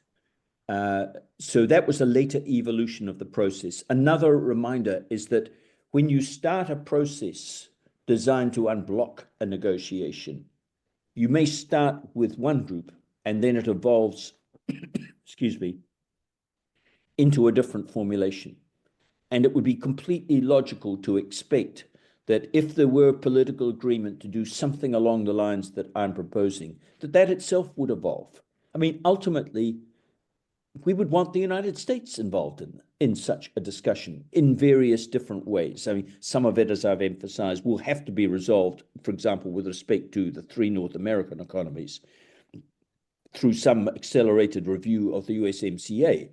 So that was a later evolution of the process. Another reminder is that when you start a process designed to unblock a negotiation, you may start with one group and then it evolves, excuse me, into a different formulation. And it would be completely logical to expect that if there were political agreement to do something along the lines that I'm proposing, that itself would evolve. I mean, ultimately, we would want the United States involved in such a discussion in various different ways. I mean, some of it, as I've emphasized, will have to be resolved, for example, with respect to the 3 North American economies, through some accelerated review of the USMCA.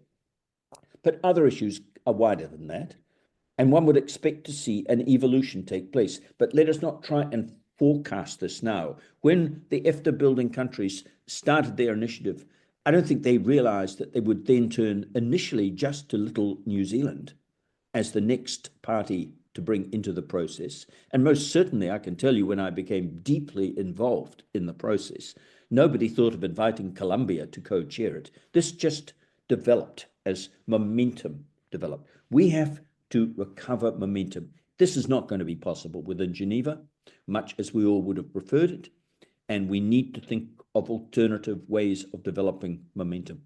But other issues are wider than that, and one would expect to see an evolution take place. But let us not try and forecast this now. When the EFTA building countries started their initiative, I don't think they realized that they would then turn initially just to little New Zealand as the next party to bring into the process. And most certainly, I can tell you, when I became deeply involved in the process, nobody thought of inviting Colombia to co-chair it. This just developed as momentum developed. We have to recover momentum. This is not going to be possible within Geneva, much as we all would have preferred it. And we need to think of alternative ways of developing momentum.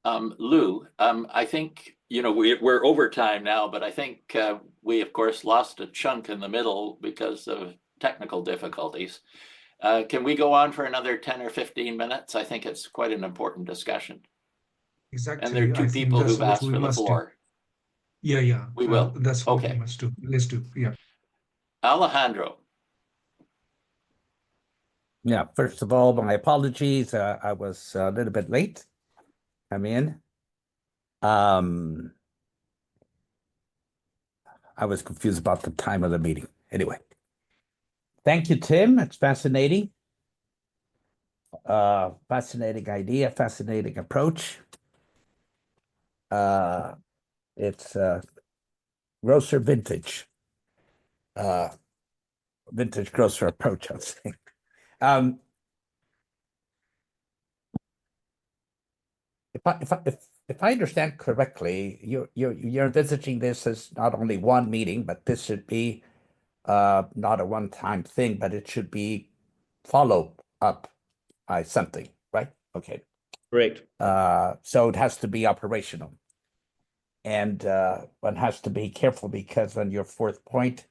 Lou, I think, we're over time now, but I think we, of course, lost a chunk in the middle because of technical difficulties. Can we go on for another 10 or 15 minutes? I think it's quite an important discussion. Exactly. And there are 2 people who've asked for the floor. Yeah. We will. That's what Okay. we must do. Let's do. Yeah. Alejandro. Yeah, first of all, my apologies. I was a little bit late. I'm in. I was confused about the time of the meeting. Anyway, thank you, Tim. It's fascinating. Fascinating idea, fascinating approach. It's Groser vintage. Vintage Groser approach, I'll say. If I understand correctly, you're envisaging this as not only one meeting, but this should be not a one-time thing, but it should be followed up by something, right? Okay. Correct. So it has to be operational. And one has to be careful because on your fourth point,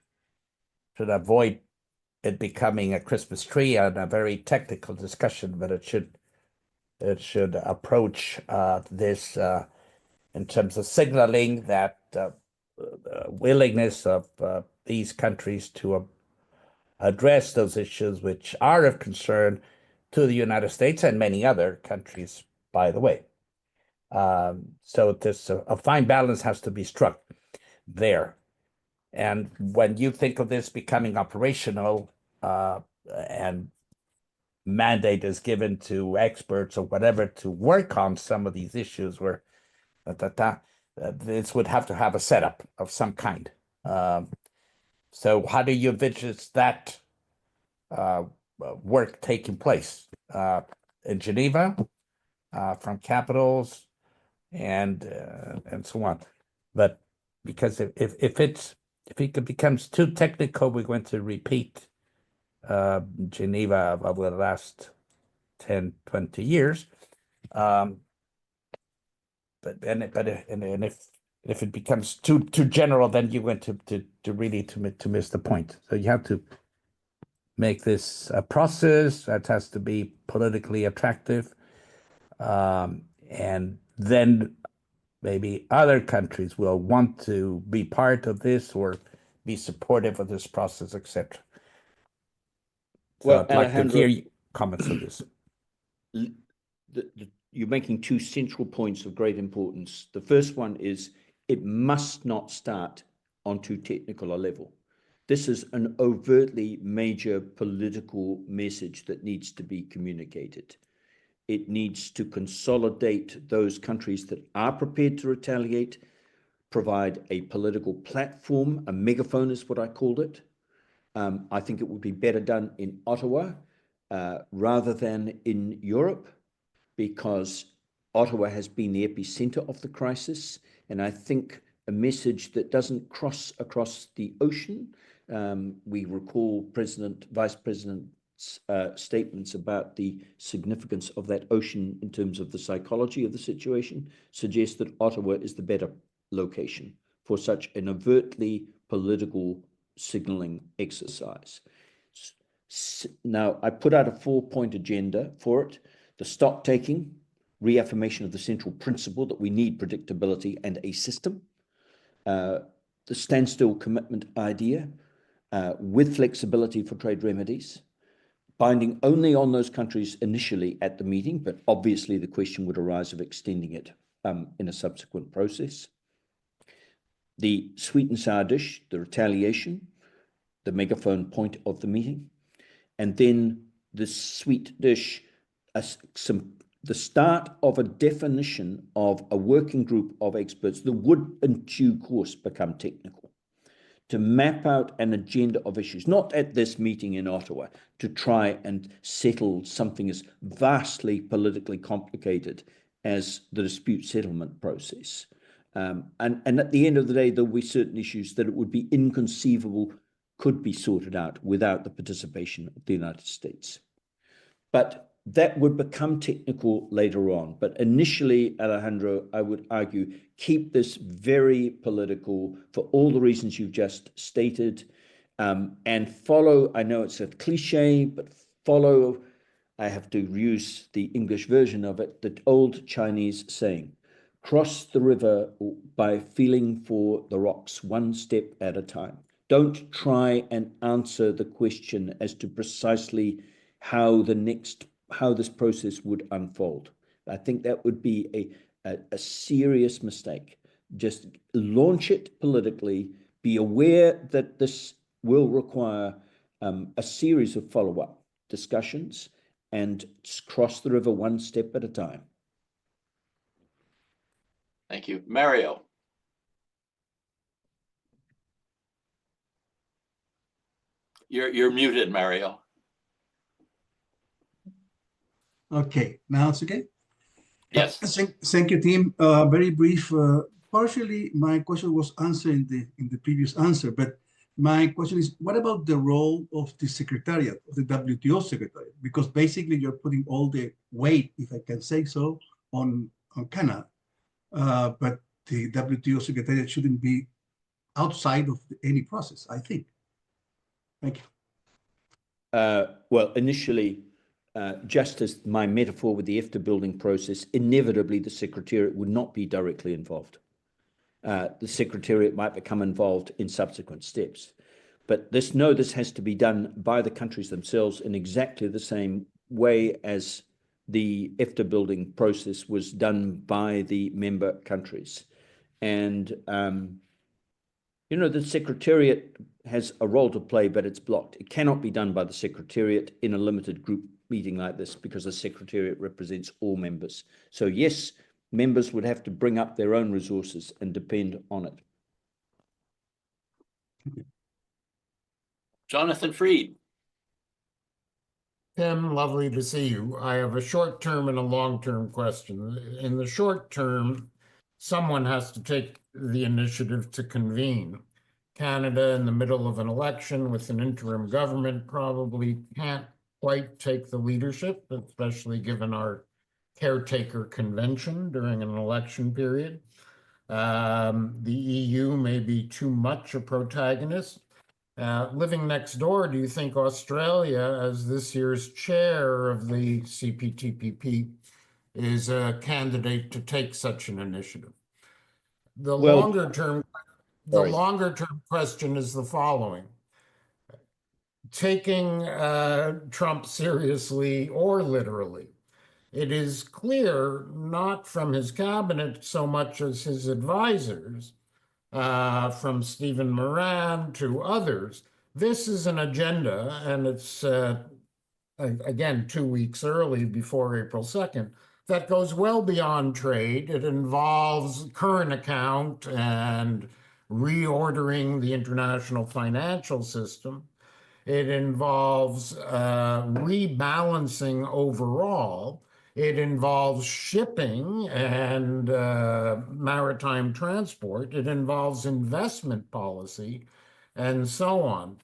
should avoid it becoming a Christmas tree and a very technical discussion, but it should approach this in terms of signaling that willingness of these countries to address those issues which are of concern to the United States and many other countries, by the way. So this a fine balance has to be struck there. And when you think of this becoming operational and mandate is given to experts or whatever to work on some of these issues where this would have to have a setup of some kind. So how do you envisage that work taking place in Geneva, from capitals, and so on? But because if it becomes too technical, we're going to repeat Geneva over the last 10, 20 years. But if it becomes too general, then you're going to really miss the point. So you have to make this a process that has to be politically attractive, and then maybe other countries will want to be part of this or be supportive of this process, etc. So Well, I'd like to Alejandro, hear your comments on this. You're making two central points of great importance. The first one is it must not start on too technical a level. This is an overtly major political message that needs to be communicated. It needs to consolidate those countries that are prepared to retaliate, provide a political platform, a megaphone is what I called it. I think it would be better done in Ottawa rather than in Europe, because Ottawa has been the epicenter of the crisis. And I think a message that doesn't cross across the ocean. We recall Vice President's statements about the significance of that ocean in terms of the psychology of the situation, suggests that Ottawa is the better location for such an overtly political signaling exercise. Now, I put out a 4-point agenda for it: the stock taking, reaffirmation of the central principle that we need predictability and a system, the standstill commitment idea with flexibility for trade remedies, binding only on those countries initially at the meeting, but obviously the question would arise of extending it in a subsequent process. The sweet and sour dish, the retaliation, the megaphone point of the meeting, and then the sweet dish, the start of a definition of a working group of experts that would in due course become technical, to map out an agenda of issues, not at this meeting in Ottawa, to try and settle something as vastly politically complicated as the dispute settlement process. And at the end of the day, there'll be certain issues that it would be inconceivable could be sorted out without the participation of the United States. But that would become technical later on. But initially, Alejandro, I would argue, keep this very political for all the reasons you've just stated, and follow, I know it's a cliche, but follow, I have to use the English version of it, the old Chinese saying, cross the river by feeling for the rocks one step at a time. Don't try and answer the question as to precisely how this process would unfold. I think that would be a serious mistake. Just launch it politically, be aware that this will require a series of follow-up discussions, and cross the river one step at a time. Thank you. Mario. You're muted, Mario. Okay, now it's okay? Yes. Thank you, team. Very brief. Partially, my question was answered in the previous answer, but My question is, what about the role of the Secretariat, of the WTO Secretariat? Because basically you're putting all the weight, if I can say so, on Canada. But the WTO Secretariat shouldn't be outside of any process, I think. Thank you. Well, initially, just as my metaphor with the EFTA building process, inevitably the Secretariat would not be directly involved. The Secretariat might become involved in subsequent steps. But this has to be done by the countries themselves in exactly the same way as the EFTA building process was done by the member countries. And, the Secretariat has a role to play, but it's blocked. It cannot be done by the Secretariat in a limited group meeting like this because the Secretariat represents all members. So yes, members would have to bring up their own resources and depend on it. Jonathan Freed. Tim, lovely to see you. I have a short-term and a long-term question. In the short term, someone has to take the initiative to convene. Canada, in the middle of an election with an interim government, probably can't quite take the leadership, especially given our caretaker convention during an election period. The EU may be too much a protagonist. Living next door, do you think Australia, as this year's chair of the CPTPP, is a candidate to take such an initiative? The longer term question is the following. Taking Trump seriously or literally, it is clear, not from his cabinet so much as his advisors, from Stephen Moran to others, this is an agenda, and it's, again, 2 weeks early before April 2nd, that goes well beyond trade. It involves current account and reordering the international financial system. It involves rebalancing overall. It involves shipping and maritime transport. It involves investment policy and so on.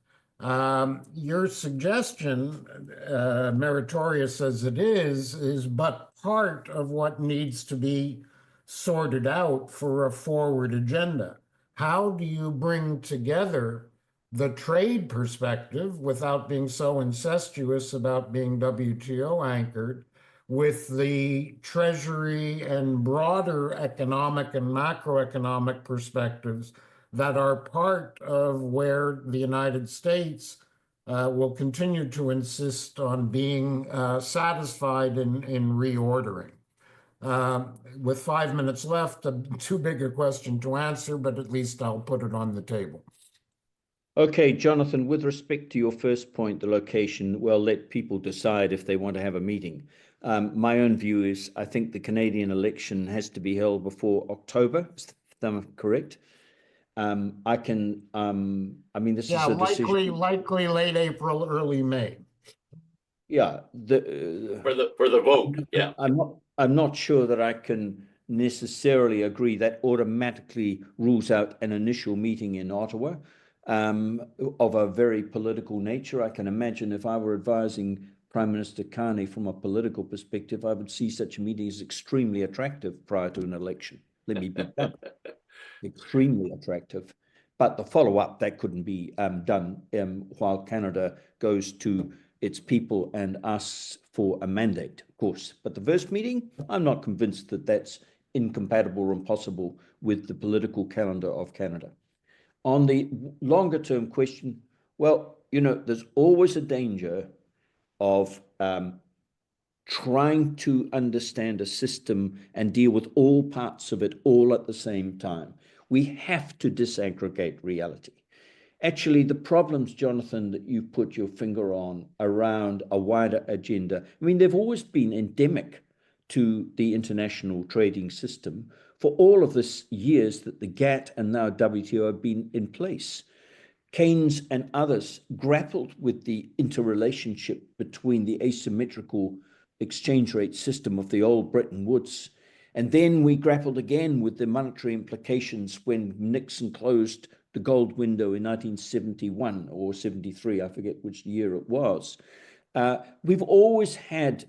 Your suggestion, meritorious as it is but part of what needs to be sorted out for a forward agenda. How do you bring together the trade perspective without being so incestuous about being WTO anchored with the Treasury and broader economic and macroeconomic perspectives that are part of where the United States will continue to insist on being satisfied in reordering? With 5 minutes left, too big a question to answer, but at least I'll put it on the table. Okay, Jonathan, with respect to your first point, the location, well, let people decide if they want to have a meeting. My own view is I think the Canadian election has to be held before October, if I'm correct. I mean, this is a decision. Likely late April, early May. Yeah. For the vote, yeah. I'm not sure that I can necessarily agree that automatically rules out an initial meeting in Ottawa. Of a very political nature. I can imagine if I were advising Prime Minister Carney from a political perspective, I would see such a meeting as extremely attractive prior to an election. Let me be blunt. Extremely attractive. But the follow-up, that couldn't be done while Canada goes to its people and asks for a mandate, of course. But the first meeting, I'm not convinced that that's incompatible or impossible with the political calendar of Canada. On the longer term question, well, there's always a danger of trying to understand a system and deal with all parts of it all at the same time. We have to disaggregate reality. Actually, the problems, Jonathan, that you put your finger on around a wider agenda, I mean, they've always been endemic to the international trading system for all of this years that the GATT and now WTO have been in place. Keynes and others grappled with the interrelationship between the asymmetrical exchange rate system of the old Bretton Woods. And then we grappled again with the monetary implications when Nixon closed the gold window in 1971 or 73, I forget which year it was. We've always had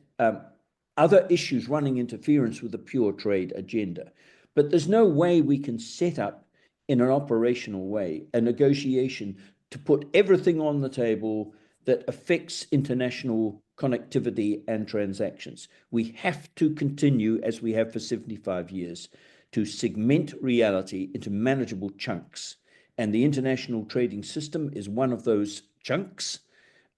other issues running interference with the pure trade agenda. But there's no way we can set up in an operational way a negotiation to put everything on the table that affects international connectivity and transactions. We have to continue, as we have for 75 years, to segment reality into manageable chunks. And the international trading system is one of those chunks,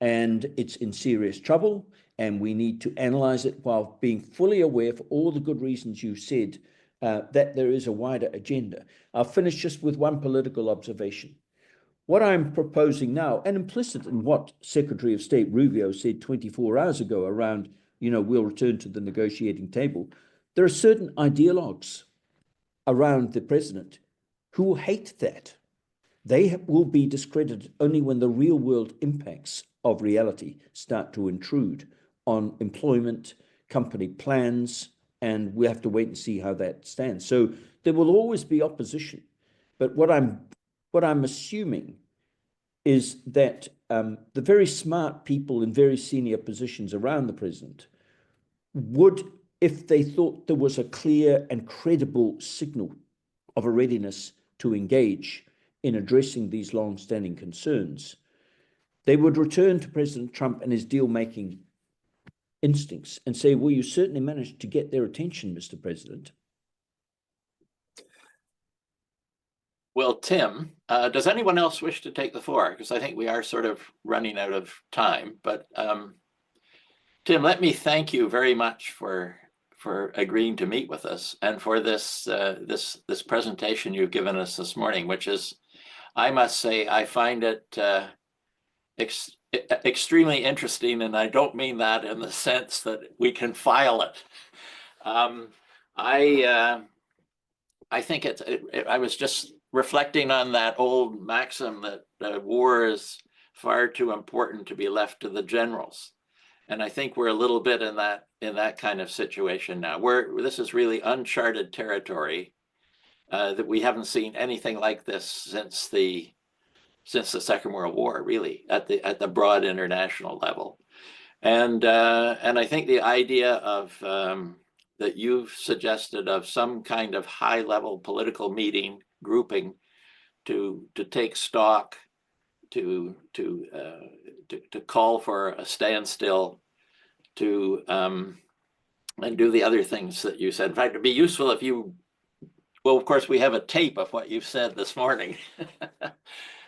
and it's in serious trouble. And we need to analyze it while being fully aware, for all the good reasons you said, that there is a wider agenda. I'll finish just with one political observation. What I'm proposing now, and implicit in what Secretary of State Rubio said 24 hours ago around, we'll return to the negotiating table, there are certain ideologues around the president who will hate that. They will be discredited only when the real world impacts of reality start to intrude on employment, company plans, and we have to wait and see how that stands. So there will always be opposition. But what I'm assuming is that the very smart people in very senior positions around the president would, if they thought there was a clear and credible signal of a readiness to engage in addressing these long-standing concerns, they would return to President Trump and his deal-making instincts and say, well, you certainly managed to get their attention, Mr. President. Well, Tim, does anyone else wish to take the floor? Because I think we are sort of running out of time. But Tim, let me thank you very much for agreeing to meet with us and for this this presentation you've given us this morning, which is, I must say, I find it extremely interesting, and I don't mean that in the sense that we can file it. I think I was just reflecting on that old maxim that war is far too important to be left to the generals, and I think we're a little bit in that kind of situation now. This is really uncharted territory, that we haven't seen anything like this since the Second World War, really, at the broad international level. And I think the idea of that you've suggested of some kind of high-level political meeting grouping to take stock, to call for a standstill, to and do the other things that you said. In fact, it'd be useful if you, well, of course, we have a tape of what you've said this morning.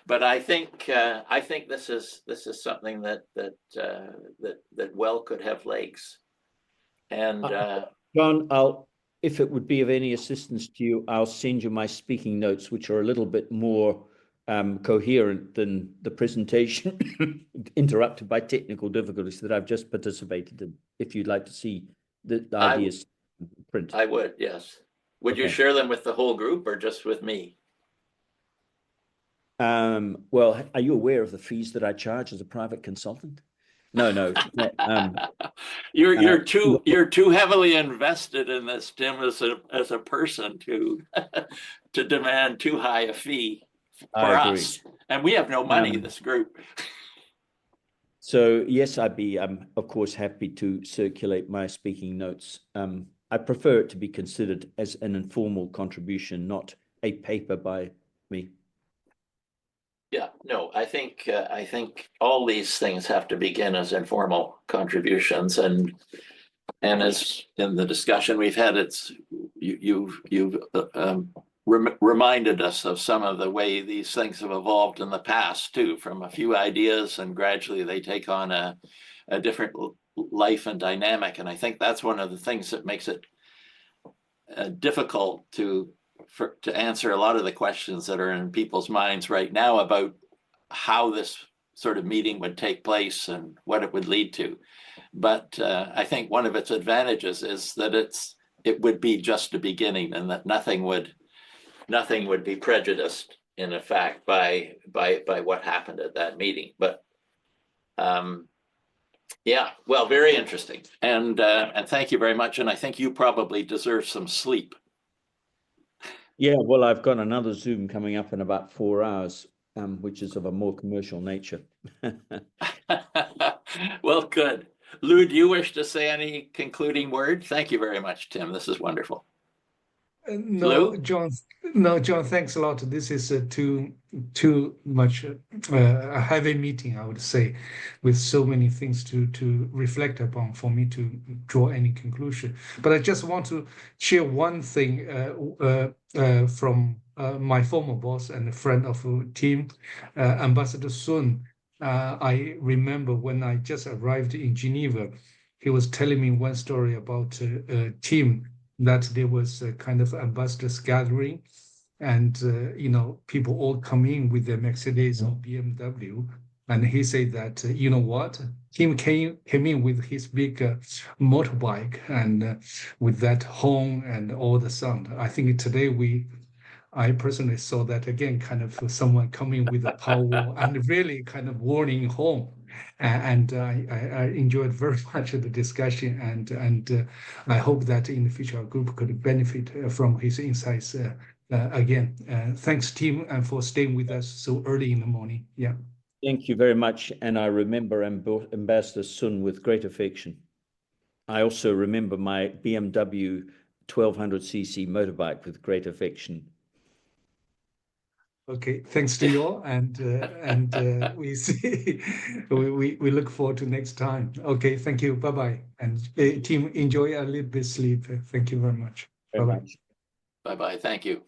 But I think this is something that well could have legs. And John, if it would be of any assistance to you, I'll send you my speaking notes, which are a little bit more coherent than the presentation, interrupted by technical difficulties that I've just participated in. If you'd like to see the ideas print, I would, yes. Would you share them with the whole group or just with me? Well, are you aware of the fees that I charge as a private consultant? No. You're too heavily invested in this, Tim, as a person to demand too high a fee for us, and we have no money. This group. So yes, I'd be of course happy to circulate my speaking notes. I prefer it to be considered as an informal contribution, not a paper by me. Yeah, no, I think all these things have to begin as informal contributions, and as in the discussion we've had, you've reminded us of some of the way these things have evolved in the past too, from a few ideas, and gradually they take on a different life and dynamic. And I think that's one of the things that makes it difficult to answer a lot of the questions that are in people's minds right now about how this sort of meeting would take place and what it would lead to. But I think one of its advantages is that it would be just a beginning, and that nothing would be prejudiced in effect by what happened at that meeting. But yeah, well, very interesting, and thank you very much. And I think you probably deserve some sleep. Yeah, well, I've got another Zoom coming up in about 4 hours, which is of a more commercial nature. Well, good. Lou, do you wish to say any concluding word? Thank you very much, Tim. This is wonderful. No, Lou? John. No, John. Thanks a lot. This is too much a heavy meeting, I would say, with so many things to reflect upon for me to draw any conclusion. But I just want to share one thing from my former boss and a friend of Tim, Ambassador Sun. I remember when I just arrived in Geneva, he was telling me one story about Tim, that there was a kind of ambassadors gathering, and people all come in with their Mercedes or BMW, and he said that you know what, Tim came in with his big motorbike, and with that horn and all the sound. I think today I personally saw that again, kind of someone coming with a power and really kind of warning horn. And I enjoyed very much the discussion, and I hope that in the future our group could benefit from his insights again. Thanks, Tim, and for staying with us so early in the morning. Yeah. Thank you very much. And I remember Ambassador Sun with great affection. I also remember my BMW 1200cc motorbike with great affection. Okay, thanks to you all, and we see we look forward to next time. Okay, thank you. Bye bye, and team, enjoy a little bit sleep. Thank you very much. Bye bye. Bye bye. Thank you.